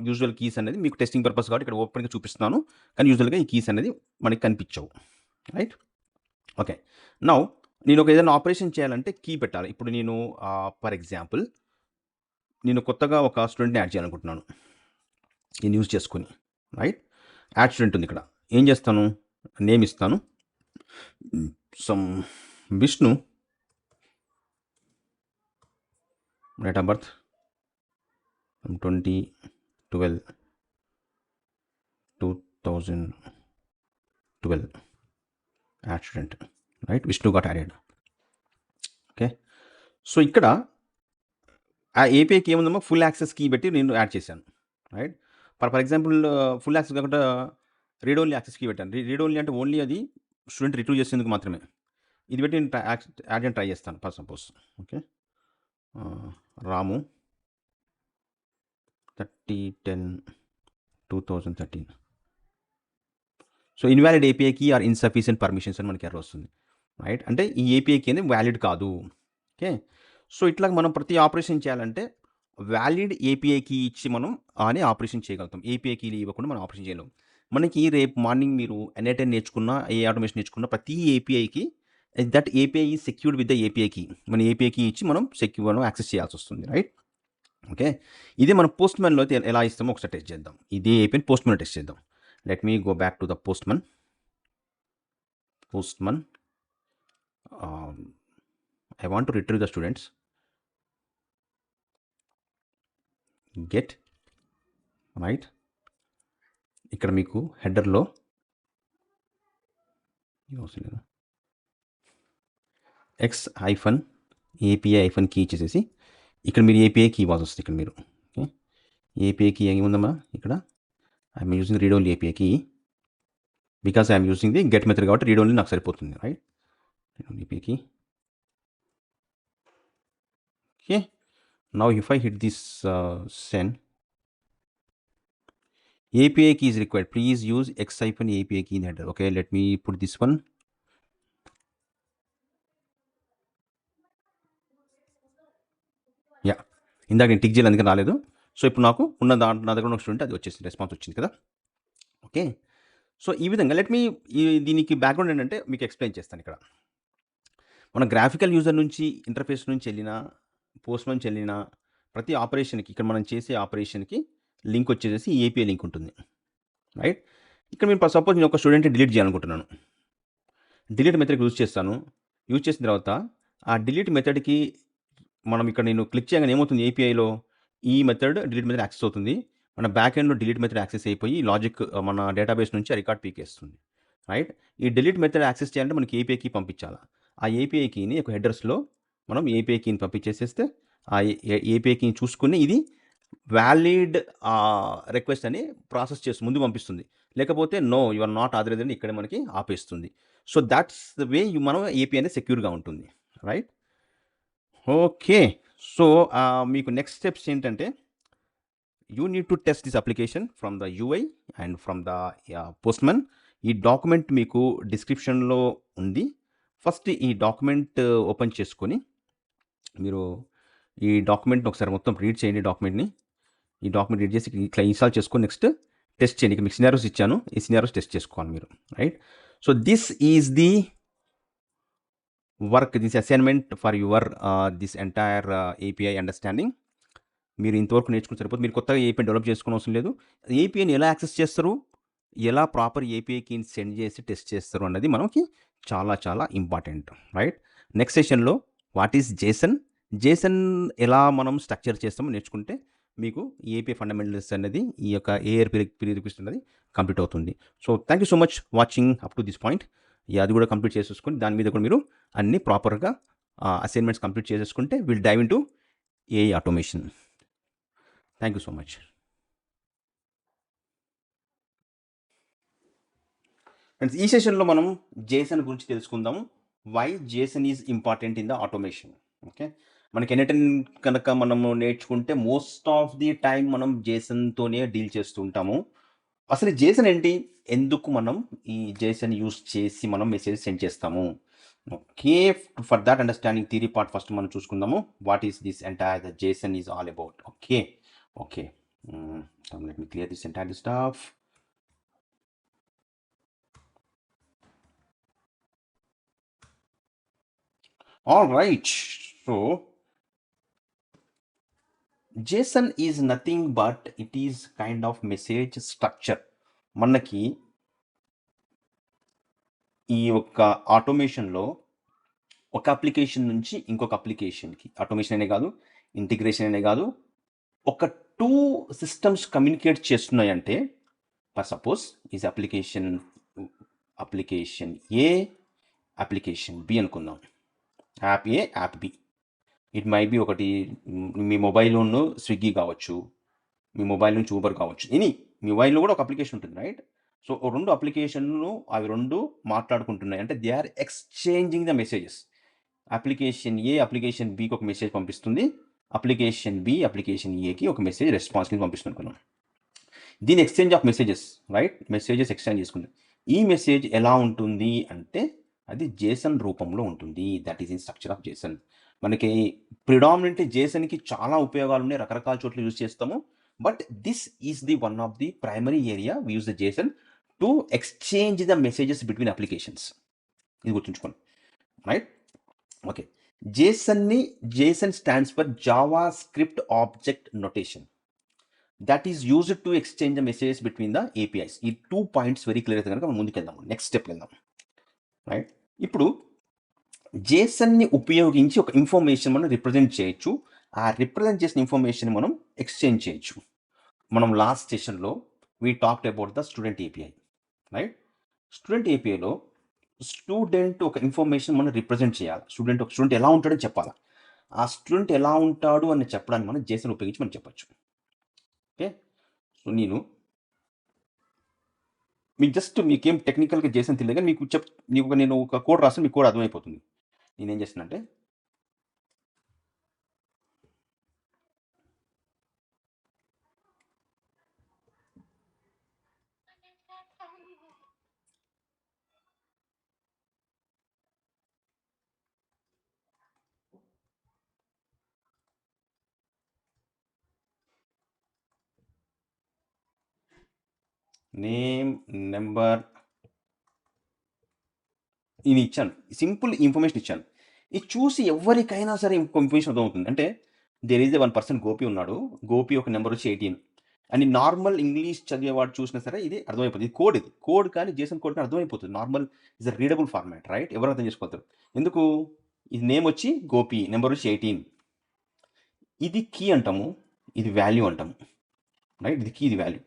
Speaker 1: Usual keys అనేది మీకు testing purpose కాబట్టి ఇక్కడ ఓపెన్గా చూపిస్తున్నాను. కానీ యూజువల్గా ఈ కీస్ అనేది మనకి కనిపించవు, రైట్? ఓకే, నౌ నేను ఒక ఏదైనా ఆపరేషన్ చేయాలంటే కీ పెట్టాలి. ఇప్పుడు నేను ఫర్ ఎగ్జాంపుల్ నేను కొత్తగా ఒక స్టూడెంట్ని యాడ్ చేయాలనుకుంటున్నాను నేను యూజ్ చేసుకుని, రైట్? యాడ్ స్టూడెంట్ ఉంది ఇక్కడ. ఏం చేస్తాను, నేమ్ ఇస్తాను, some Vishnu, date of birth 2012 add student, right? Vishnu got added. Okay, so ఇక్కడ ఆ ఏపీఐకి ఏముందమ్మా, ఫుల్ యాక్సెస్ కీ పెట్టి నేను యాడ్ చేశాను, right? For example full access కాకుండా రీడ్ ఓన్లీ యాక్సెస్ కీ పెట్టాను. రీడ్ ఓన్లీ అంటే ఓన్లీ అది స్టూడెంట్ రిట్రీవ్ చేసేందుకు మాత్రమే. ఇది పెట్టి నేను యాడ్ చేయడం ట్రై చేస్తాను for suppose. Okay, Ramu 30/10/2013. So invalid API key or insufficient permissions అని మనకి ఎర్రర్ వస్తుంది, రైట్? అంటే ఈ ఏపీఐ కీ అనేది వ్యాలిడ్ కాదు. ఓకే, సో ఇట్లా మనం ప్రతి ఆపరేషన్ చేయాలంటే వ్యాలిడ్ ఏపీఐ కీ ఇచ్చి మనం అని ఆపరేషన్ చేయగలుగుతాం. ఏపీఐ కీలు ఇవ్వకుండా మనం ఆపరేషన్ చేయలేం. మనకి రేపు మార్నింగ్ మీరు ఎన్ఐటెన్ నేర్చుకున్న, ఏ ఆటోమేషన్ నేర్చుకున్న ప్రతి ఏపీఐకి దట్ ఏపీఐ ఈ secured with the API key. మన ఏపీఐ కీ ఇచ్చి మనం మనం యాక్సెస్ చేయాల్సి వస్తుంది, రైట్? ఓకే, ఇదే మనం పోస్ట్ మ్యాన్లో ఎలా ఇస్తామో ఒకసారి టెస్ట్ చేద్దాం. ఇదే ఏపీఐని పోస్ట్ మ్యాన్ టెస్ట్ చేద్దాం. Let me go back to the post man. I want to retrieve the students. Get, right? ఇక్కడ మీకు హెడర్లో x-API కీ ఇచ్చేసేసి ఇక్కడ మీరు ఏపీఐ కీ ఇవ్వాల్సి వస్తుంది. ఇక్కడ మీరు ఏపీఐ కీ ఏముందమ్మా, ఇక్కడ I'm using read only API key because I'm using the get method కాబట్టి రీడ్ ఓన్లీ నాకు సరిపోతుంది, right? Read only API key. Okay, now if I hit this send, API key is required. Please use x-API key in header. Okay, let me put this one. Yeah, ఇందాక నేను tick చేయాలి అందుకని రాలేదు. So ఇప్పుడు నాకు ఉన్న నా దగ్గర ఉన్న స్టూడెంట్ అది వచ్చేసింది, రెస్పాన్స్ వచ్చింది కదా. ఓకే, సో ఈ విధంగా దీనికి బ్యాక్గ్రౌండ్ ఏంటంటే మీకు ఎక్స్ప్లెయిన్ చేస్తాను. ఇక్కడ మన గ్రాఫికల్ యూజర్ నుంచి ఇంటర్ఫేస్ నుంచి వెళ్ళిన, పోస్ట్ నుంచి వెళ్ళిన ప్రతి ఆపరేషన్కి, ఇక్కడ మనం చేసే ఆపరేషన్కి లింక్ వచ్చేసి ఏపీఐ లింక్ ఉంటుంది, రైట్? ఇక్కడ మీరు సపోజ్ నేను ఒక స్టూడెంట్ని డిలీట్ చేయాలనుకుంటున్నాను. డిలీట్ మెథడ్ యూజ్ చేస్తాను. యూజ్ చేసిన తర్వాత ఆ డిలీట్ మెథడ్కి మనం ఇక్కడ నేను క్లిక్ చేయగానే ఏమవుతుంది, ఏపీఐలో ఈ మెథడ్ డిలీట్ మెథడ్ యాక్సెస్ అవుతుంది. మన బ్యాక్ ఎండ్లో డిలీట్ మెథడ్ యాక్సెస్ అయిపోయి లాజిక్ మన డేటాబేస్ నుంచి ఆ రికార్డ్ పీకేస్తుంది, రైట్? ఈ డిలీట్ మెథడ్ యాక్సెస్ చేయాలంటే మనకి ఏపీఐ కీ పంపించాలి. ఆ ఏపీఐ కీని ఒక హెడర్స్లో మనం ఏపీఐ కీని పంపించేసేస్తే ఆ ఏపీఐ కీని చూసుకుని ఇది వ్యాలిడ్ రిక్వెస్ట్ అని ప్రాసెస్ చేసి ముందు పంపిస్తుంది. లేకపోతే no you are not authorized అని ఇక్కడ మనకి ఆపేస్తుంది. సో దాట్స్ ద వే మనం ఏపీఐ అనేది సెక్యూర్గా ఉంటుంది, రైట్? ఓకే, సో మీకు నెక్స్ట్ స్టెప్స్ ఏంటంటే you need to test this application from the UI and from the Postman. ఈ డాక్యుమెంట్ మీకు డిస్క్రిప్షన్లో ఉంది. ఫస్ట్ ఈ డాక్యుమెంట్ ఓపెన్ చేసుకొని మీరు ఈ డాక్యుమెంట్ని ఒకసారి మొత్తం రీడ్ చేయండి. ఈ డాక్యుమెంట్ రీడ్ చేసి ఇట్లా ఇన్స్టాల్ చేసుకొని నెక్స్ట్ టెస్ట్ చేయండి. మీకు సినారియోస్ ఇచ్చాను, ఈ సినారియోస్ టెస్ట్ చేసుకోవాలి మీరు, right? So this is the work, this assignment for your this entire API understanding. మీరు ఇంతవరకు నేర్చుకుని సరిపోతుంది. మీరు కొత్తగా ఏపీఐ డెవలప్ చేసుకునే అవసరం లేదు. ఏపీఐని ఎలా యాక్సెస్ చేస్తారు, ఎలా ప్రాపర్ ఏపీఐకి సెండ్ చేసి టెస్ట్ చేస్తారు అన్నది మనకి చాలా చాలా ఇంపార్టెంట్, రైట్? నెక్స్ట్ సెషన్లో వాట్ ఈస్ జేసన్ ఎలా మనం స్ట్రక్చర్ చేస్తామో నేర్చుకుంటే మీకు ఏపీఐ ఫండమెంటల్స్ అనేది ఈ యొక్క ఏఆర్ ప్రీ రిక్వెస్ట్ అనేది కంప్లీట్ అవుతుంది. So thank you so much watching up to this point. అది కూడా కంప్లీట్ చేసేసుకొని దాని మీద కూడా మీరు అన్ని ప్రాపర్గా అసైన్మెంట్స్ కంప్లీట్ చేసేసుకుంటే will dive into AI automation. Thank you so much. Friends, ఈ సెషన్లో మనం జేసన్ గురించి తెలుసుకుందాము. Why JSON is important in the automation. Okay, మనకి ఎన్ఎటెన్ కనుక మనము నేర్చుకుంటే మోస్ట్ ఆఫ్ ది టైం మనం జేసన్తోనే డీల్ చేస్తూ ఉంటాము. అసలు జేసన్ ఏంటి, ఎందుకు మనం ఈ జేసన్ యూస్ చేసి మనం మెసేజ్ సెండ్ చేస్తాము? Okay, for that understanding theory part first మనం చూసుకుందాము. What is this entire the JSON is all about. Okay okay, let me clear this entire stuff. All right. So JSON is nothing but it is kind of message structure. మనకి ఈ యొక్క ఆటోమేషన్లో ఒక application నుంచి ఇంకొక అప్లికేషన్కి, automation అనే కాదు, integration అనే కాదు, ఒక 2 సిస్టమ్స్ కమ్యూనికేట్ చేస్తున్నాయంటే, for suppose is application A, application B అనుకుందాం. App A, app B. It may be ఒకటి మీ మొబైల్లోనూ స్విగ్గీ కావచ్చు, మీ మొబైల్ నుంచి ఊబర్ కావచ్చు, మీ మొబైల్లో కూడా ఒక అప్లికేషన్ ఉంటుంది, రైట్? సో 2 అప్లికేషన్లు అవి 2 మాట్లాడుకుంటున్నాయి అంటే they are exchanging the messages. Application A application బికి ఒక మెసేజ్ పంపిస్తుంది, అప్లికేషన్ బి అప్లికేషన్ ఏకి ఒక మెసేజ్ రెస్పాన్స్ని పంపిస్తున్నాం. దీని exchange of messages, right? Messages exchange చేసుకుంది. ఈ మెసేజ్ ఎలా ఉంటుంది అంటే అది జేసన్ రూపంలో ఉంటుంది. That is in structure of JSON. మనకి ప్రిడామినెంట్లీ జేసన్కి చాలా ఉపయోగాలు ఉన్నాయి, రకరకాల చోట్ల యూజ్ చేస్తాము. But this is the one of the primary area we use the JSON to exchange the messages between applications. ఇది గుర్తుంచుకోండి, right? Okay, JSON stands for JavaScript object notation that is used to exchange the messages between the APIs. ఈ 2 points very clear అయితే కనుక మనం ముందుకు వెళ్దాం, next step వెళ్దాం, right? ఇప్పుడు జేసన్ని ఉపయోగించి ఒక ఇన్ఫర్మేషన్ మనం రిప్రజెంట్ చేయొచ్చు. ఆ రిప్రజెంట్ చేసిన ఇన్ఫర్మేషన్ మనం ఎక్స్చేంజ్ చేయొచ్చు. మనం లాస్ట్ సెషన్లో we talked about the student API, right? Student ఏపీఐలో స్టూడెంట్ ఒక ఇన్ఫర్మేషన్ మనం రిప్రజెంట్ చేయాలి. స్టూడెంట్ ఎలా ఉంటాడని చెప్పాలి. ఆ స్టూడెంట్ ఎలా ఉంటాడు అని చెప్పడానికి మనం జేసన్ ఉపయోగించి మనం చెప్పచ్చు. ఓకే, సో మీకేం టెక్నికల్గా జేసన్ తెలియదు, కానీ నేను ఒక కోడ్ రాస్తాను, మీకు కోడ్ అర్థమైపోతుంది. నేనేం చేస్తానంటే నేమ్, నెంబర్, ఇది ఇచ్చాను, సింపుల్ ఇన్ఫర్మేషన్ ఇచ్చాను. ఇది చూసి ఎవరికైనా సరే ఇన్ఫర్మేషన్ అర్థమవుతుంది. అంటే దేర్ ఈజ్ 1 పర్సన్ గోపి ఉన్నాడు, గోపి ఒక నెంబర్ వచ్చి 18 అని నార్మల్ ఇంగ్లీష్ చదివేవాడు చూసినా సరే ఇది అర్థమైపోతుంది. ఇది కోడ్ కానీ జేసన్ కోడ్ కానీ అర్థమైపోతుంది. Normal is a readable format, right? ఎవరు అర్థం చేసుకోవచ్చు. ఎందుకు? ఇది నేమ్ వచ్చి గోపి, నెంబర్ వచ్చి 18. ఇది కీ అంటాము, ఇది వాల్యూ అంటాము, రైట్? ఇది కీ, ఇది వాల్యూ.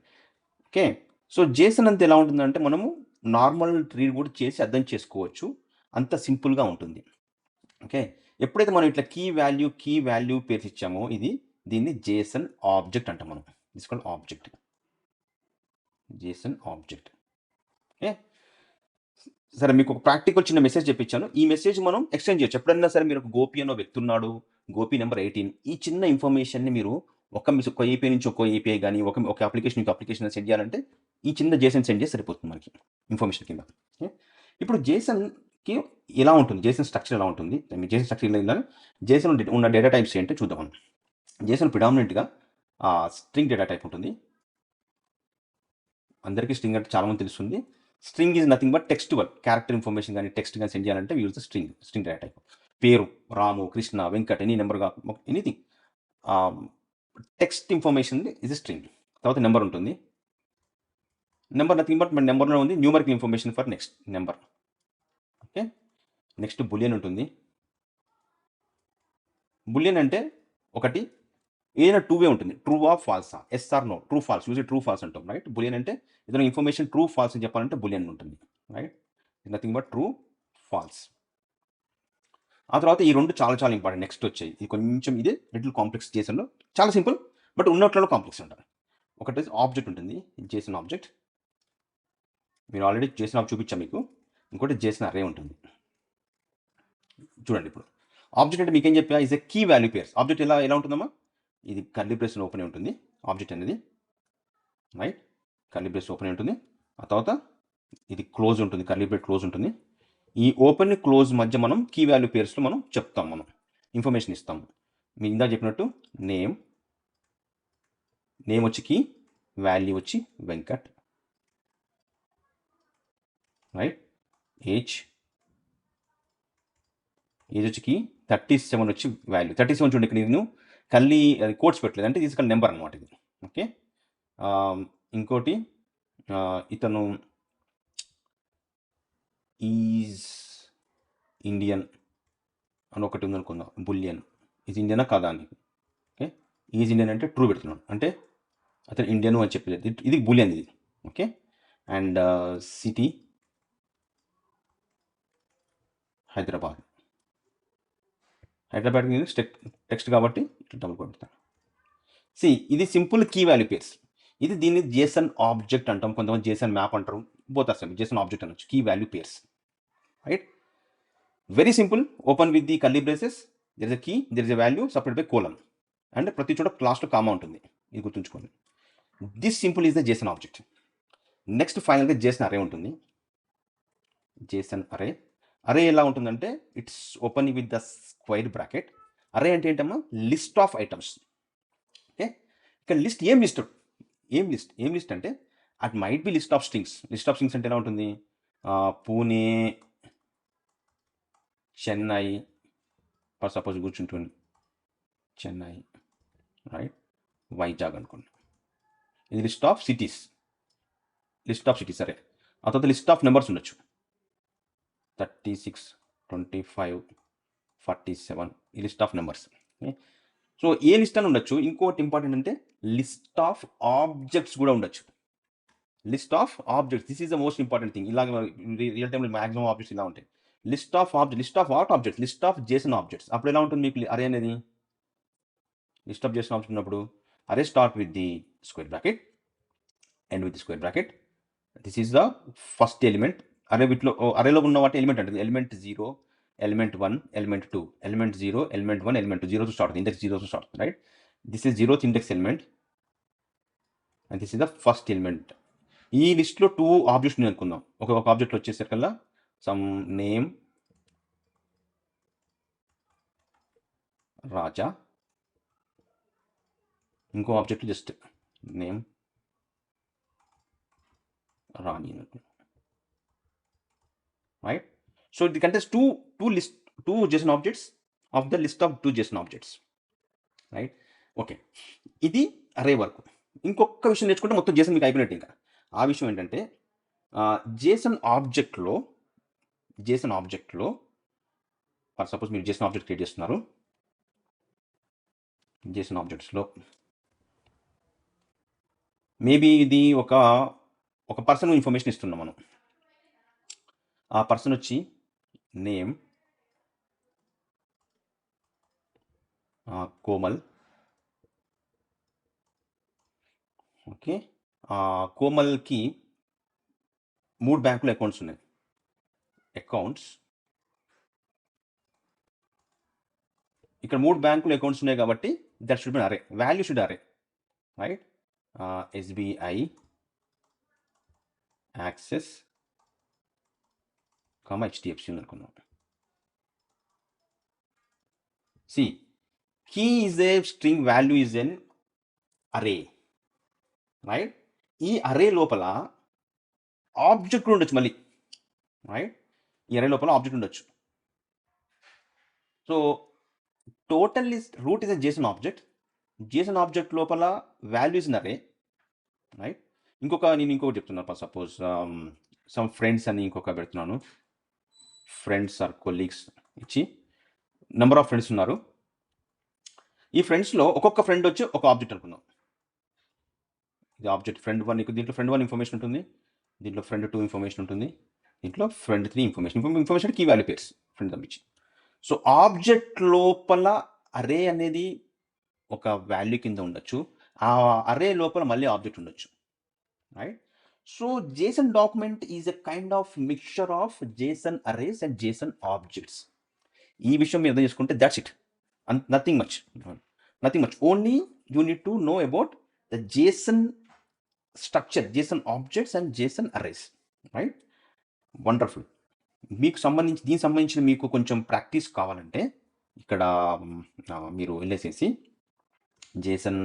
Speaker 1: ఓకే, సో జేసన్ అంతా ఎలా ఉంటుందంటే మనము నార్మల్ రీడ్ కూడా చేసి అర్థం చేసుకోవచ్చు, అంత సింపుల్గా ఉంటుంది. ఓకే, ఎప్పుడైతే మనం ఇట్లా కీ వాల్యూ పేర్స్ ఇచ్చామో దీన్ని జేసన్ ఆబ్జెక్ట్ అంటాం మనం. తీసుకోండి, ఆబ్జెక్ట్, జేసన్ ఆబ్జెక్ట్. ఓకే, సరే, మీకు ఒక ప్రాక్టికల్ చిన్న మెసేజ్ చెప్పించాను. ఈ మెసేజ్ మనం ఎక్స్చేంజ్ చేయొచ్చు. ఎప్పుడైనా సరే మీరు ఒక గోపి అనే వ్యక్తి ఉన్నాడు, గోపి నెంబర్ 18, ఈ చిన్న ఇన్ఫర్మేషన్ని మీరు ఒక ఏపీఐ నుంచి ఒక ఏపీఐ కానీ ఒక అప్లికేషన్ ఇంకో అప్లికేషన్ సెండ్ చేయాలంటే ఈ చిన్న జేసన్ సెండ్ చేసి సరిపోతుంది మనకి ఇన్ఫర్మేషన్ కింద. ఇప్పుడు జేసన్కి ఎలా ఉంటుంది, జేసన్ స్ట్రక్చర్ ఎలా ఉంటుంది, జేసన్ స్ట్రక్చర్ జేసన్ ఉన్న డేటా టైప్స్ ఏంటో చూద్దాం మనం. జేసన్ ప్రిడామినెంట్గా స్ట్రింగ్ డేటా టైప్ ఉంటుంది. అందరికీ స్ట్రింగ్ అంటే చాలామంది తెలుస్తుంది. String is nothing but textual character information కానీ టెక్స్ట్ కానీ సెండ్ చేయాలంటే use the string data type. పేరు Ramu, Krishna, Venkat, any number anything text information ఇది స్ట్రింగ్. తర్వాత నెంబర్ ఉంటుంది. నెంబర్ నథింగ్ బట్ మన నెంబర్లో ఉంది numerical information for next number. Okay, next boolean ఉంటుంది. బులియన్ అంటే ఒకటి ఏదైనా 2 వే ఉంటుంది, ట్రూ ఆర్ ఫాల్సా, yes or no, true false, use true false అంటాం, రైట్? బులియన్ అంటే ఏదైనా ఇన్ఫర్మేషన్ ట్రూ ఫాల్స్ అని చెప్పాలంటే బులియన్ ఉంటుంది, right? Nothing but true false. ఆ తర్వాత ఈ 2 చాలా చాలా ఇంపార్టెంట్. నెక్స్ట్ వచ్చాయి, ఇది కొంచెం ఇదే లిటిల్ కాంప్లెక్స్. జేసన్లో చాలా సింపుల్ బట్ ఉన్నట్లలో కాంప్లెక్స్ ఉంటుంది. ఒకటి ఆబ్జెక్ట్ ఉంటుంది, జేసన్ ఆబ్జెక్ట్. మీరు ఆల్రెడీ JSON చూపించాను మీకు. ఇంకోటి JSON అర్రే ఉంటుంది. చూడండి ఇప్పుడు ఆబ్జెక్ట్ అంటే మీకేం చెప్పా is a key value pairs. Object ఎలా ఉంటుందమ్మా, ఇది కర్లీ బ్రేస్ ఓపెన్ ఉంటుంది ఆబ్జెక్ట్ అనేది, రైట్. కర్లీ బ్రేస్ ఓపెన్ ఉంటుంది, ఆ తర్వాత ఇది క్లోజ్ ఉంటుంది, కర్లీ బ్రేస్ క్లోజ్ ఉంటుంది. ఈ ఓపెన్ క్లోజ్ మధ్య మనం కీ వాల్యూ పేర్స్లో మనం చెప్తాం, మనం ఇన్ఫర్మేషన్ ఇస్తాము. మీరు ఇందా చెప్పినట్టు నేమ్ వచ్చి కీ, వాల్యూ వచ్చి వెంకట్, రైట్. ఏజ్ వచ్చి కీ, 37 వచ్చి వాల్యూ. 37 చూడండి, ఇక్కడ నేను కల్లి కోడ్స్ పెట్టలేదు, అంటే ఇది ఇక్కడ నెంబర్ అనమాట ఇది. ఓకే. ఇంకోటి ఇతను ఈజ్ ఇండియన్ అని ఒకటి ఉందనుకుందాం, బులియన్. ఈజ్ ఇండియనా కాదా అని. ఓకే, ఈజ్ ఇండియన్ అంటే ట్రూ పెడుతున్నాను, అంటే అతను ఇండియన్ అని చెప్పలేదు, ఇది బులియన్ ఇది. Okay. And city Hyderabad text కాబట్టి డబుల్ కొడతాను. ఇది సింపుల్ కీ వాల్యూ పేర్స్. ఇది దీన్ని JSON ఆబ్జెక్ట్ అంటాం, కొంతమంది JSON మ్యాప్ అంటారు, both are same. JSON object అనొచ్చు, key value pairs, right. Very simple. Open with the curly braces, there is a key, there is a value separate by colon, and ప్రతి చోట లాస్ట్లో comma ఉంటుంది, ఇది గుర్తుంచుకోండి. This simple is the JSON object. Next ఫైనల్గా JSON array ఉంటుంది. JSON array ఎలా ఉంటుందంటే it's open with the square bracket. Array అంటే ఏంటమ్మా, లిస్ట్ ఆఫ్ ఐటమ్స్. ఓకే, ఇక్కడ లిస్ట్ ఏం లిస్ట్ అంటే at might be list of strings. List of strings అంటే ఎలా ఉంటుంది, పూణే, చెన్నై ఫర్ సపోజ్ కూర్చుంటుంది, చెన్నై, రైట్, వైజాగ్ అనుకోండి. ఇది లిస్ట్ ఆఫ్ సిటీస్, సరే. ఆ తర్వాత లిస్ట్ ఆఫ్ నెంబర్స్ ఉండొచ్చు, 36, 25, 47, ఈ list of numbers. So A list అని ఉండొచ్చు. ఇంకోటి ఇంపార్టెంట్ అంటే లిస్ట్ ఆఫ్ ఆబ్జెక్ట్స్ కూడా ఉండొచ్చు. List of objects, this is the most important thing. ఇలాగ రియల్ టైంలో మ్యాక్సిమం ఆబ్జెక్ట్స్ ఇలా ఉంటాయి. List of what objects, list of JSON objects. అప్పుడు ఎలా ఉంటుంది మీకు అరే అనేది, లిస్ట్ ఆఫ్ JSON ఆబ్జెక్ట్ ఉన్నప్పుడు array start with the square bracket, end with the square bracket. This is the first element. అరేలో ఉన్న వాటి ఎలిమెంట్ అంటే element 0, element 1, element 2, element 0, element 1, element 2, 0 to start, index 0 to start, right. This is 0th index element and this is the first element. ఈ లిస్ట్లో 2 objects నేను అనుకుందాం. ఒక ఆబ్జెక్ట్లో వచ్చేసరికల్లా సమ్ నేమ్ రాజా, ఇంకో object just name Rani, right. So it contains two JSON objects of the list of 2 JSON objects, right. Okay, ఇది అరే వరకు. ఇంకొక విషయం నేర్చుకుంటే మొత్తం JSON మీకు అయిపోయినట్టు. ఇంకా ఆ విషయం ఏంటంటే JSON ఆబ్జెక్ట్లో ఫర్ సపోజ్ మీరు JSON ఆబ్జెక్ట్ క్రియేట్ చేస్తున్నారు. JSON ఆబ్జెక్ట్స్లో మేబీ ఇది ఒక పర్సన్ ఇన్ఫర్మేషన్ ఇస్తున్నాం మనం. ఆ పర్సన్ వచ్చి నేమ్ కోమల్. ఓకే, కోమల్కి 3 బ్యాంకుల అకౌంట్స్ ఉన్నాయి. ఇక్కడ 3 బ్యాంకుల అకౌంట్స్ ఉన్నాయి కాబట్టి that should be array, value should array, right. SBI, Axis, HDFC అనుకున్నాం. Key is a string, value is an array, right. ఈ అరే లోపల ఆబ్జెక్ట్ ఉండొచ్చు మళ్ళీ, రైట్. ఈ అరే లోపల ఆబ్జెక్ట్ ఉండొచ్చు. So total root is a JSON object లోపల value is in array, right. నేను ఇంకొకటి చెప్తున్నాను. ఫర్ సపోజ్ సమ్ ఫ్రెండ్స్ అని ఇంకొక పెడుతున్నాను. ఫ్రెండ్స్ ఆర్ కొలీగ్స్ ఇచ్చి నెంబర్ ఆఫ్ ఫ్రెండ్స్ ఉన్నారు. ఈ ఫ్రెండ్స్లో ఒక్కొక్క ఫ్రెండ్ వచ్చి ఒక ఆబ్జెక్ట్ అనుకుందాం. ఇది ఆబ్జెక్ట్ ఫ్రెండ్ 1. దీంట్లో ఫ్రెండ్ 1 ఇన్ఫర్మేషన్ ఉంటుంది, దీంట్లో ఫ్రెండ్ 2 ఇన్ఫర్మేషన్ ఉంటుంది, దీంట్లో friend 3 information key value pairs friend పంపించి. సో ఆబ్జెక్ట్ లోపల అరే అనేది ఒక వాల్యూ కింద ఉండొచ్చు, ఆ అరే లోపల మళ్ళీ ఆబ్జెక్ట్ ఉండొచ్చు, right. So JSON document is a kind of mixture of JSON arrays and JSON objects. ఈ విషయం మీరు అర్థం చేసుకుంటే that's it. Nothing much. Only you need to know about the JSON structure, JSON objects and JSON arrays, right? Wonderful. దీనికి సంబంధించిన మీకు కొంచెం practice కావాలంటే ఇక్కడ మీరు వెళ్ళేసేసి JSON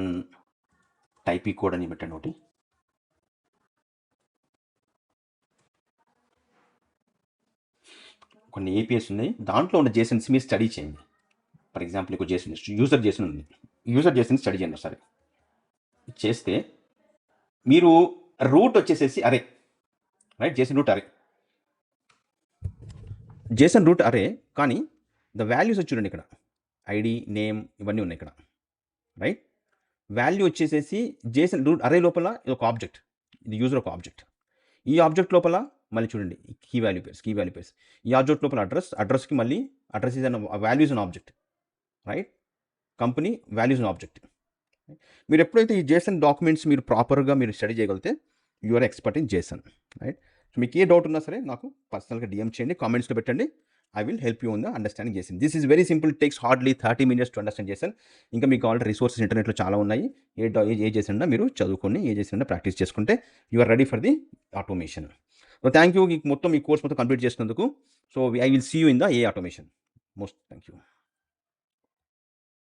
Speaker 1: టైపీ కోడ్ అని పెట్టండి ఒకటి. కొన్ని APIs ఉన్నాయి, దాంట్లో ఉన్న JSONs మీరు స్టడీ చేయండి. ఫర్ ఎగ్జాంపుల్ ఒక JSON యూజర్ JSON ఉంది, యూజర్ JSON స్టడీ చేయండి ఒకసారి. చేస్తే మీరు రూట్ వచ్చేసేసి అరే, రైట్? JSON రూట్ అరే, కానీ ద వాల్యూస్ వచ్చి చూడండి ఇక్కడ ఐడి, నేమ్ ఇవన్నీ ఉన్నాయి ఇక్కడ, రైట్? వాల్యూ వచ్చేసేసి JSON రూట్ అరే లోపల ఇది ఒక ఆబ్జెక్ట్, ఇది యూజర్ ఒక ఆబ్జెక్ట్. ఈ ఆబ్జెక్ట్ లోపల మళ్ళీ చూడండి కీ వాల్యూ పేర్స్. ఈ ఆబ్జెక్ట్ లోపల అడ్రస్కి మళ్ళీ address is an values an object, right? Company values an object. మీరు ఎప్పుడైతే ఈ JSON డాక్యుమెంట్స్ మీరు ప్రాపర్గా మీరు స్టడీ చేయగలిగితే you are expert in JSON, right? So మీకు ఏ డౌట్ ఉన్నా సరే నాకు పర్సనల్గా DM చేయండి, కామెంట్స్లో పెట్టండి. I will help you in the understanding JSON. This is very simple, takes hardly 30 minutes to understand JSON. ఇంకా మీకు కావాలంటే రిసోర్సెస్ ఇంటర్నెట్లో చాలా ఉన్నాయి. ఏ JSON ఉన్నా మీరు చదువుకొని ఏ JSON ఉన్నా ప్రాక్టీస్ చేసుకుంటే you are ready for the automation. So thank you. ఈ కోర్స్ మొత్తం కంప్లీట్ చేసినందుకు. So I will see you in the AI automation. Most thank you.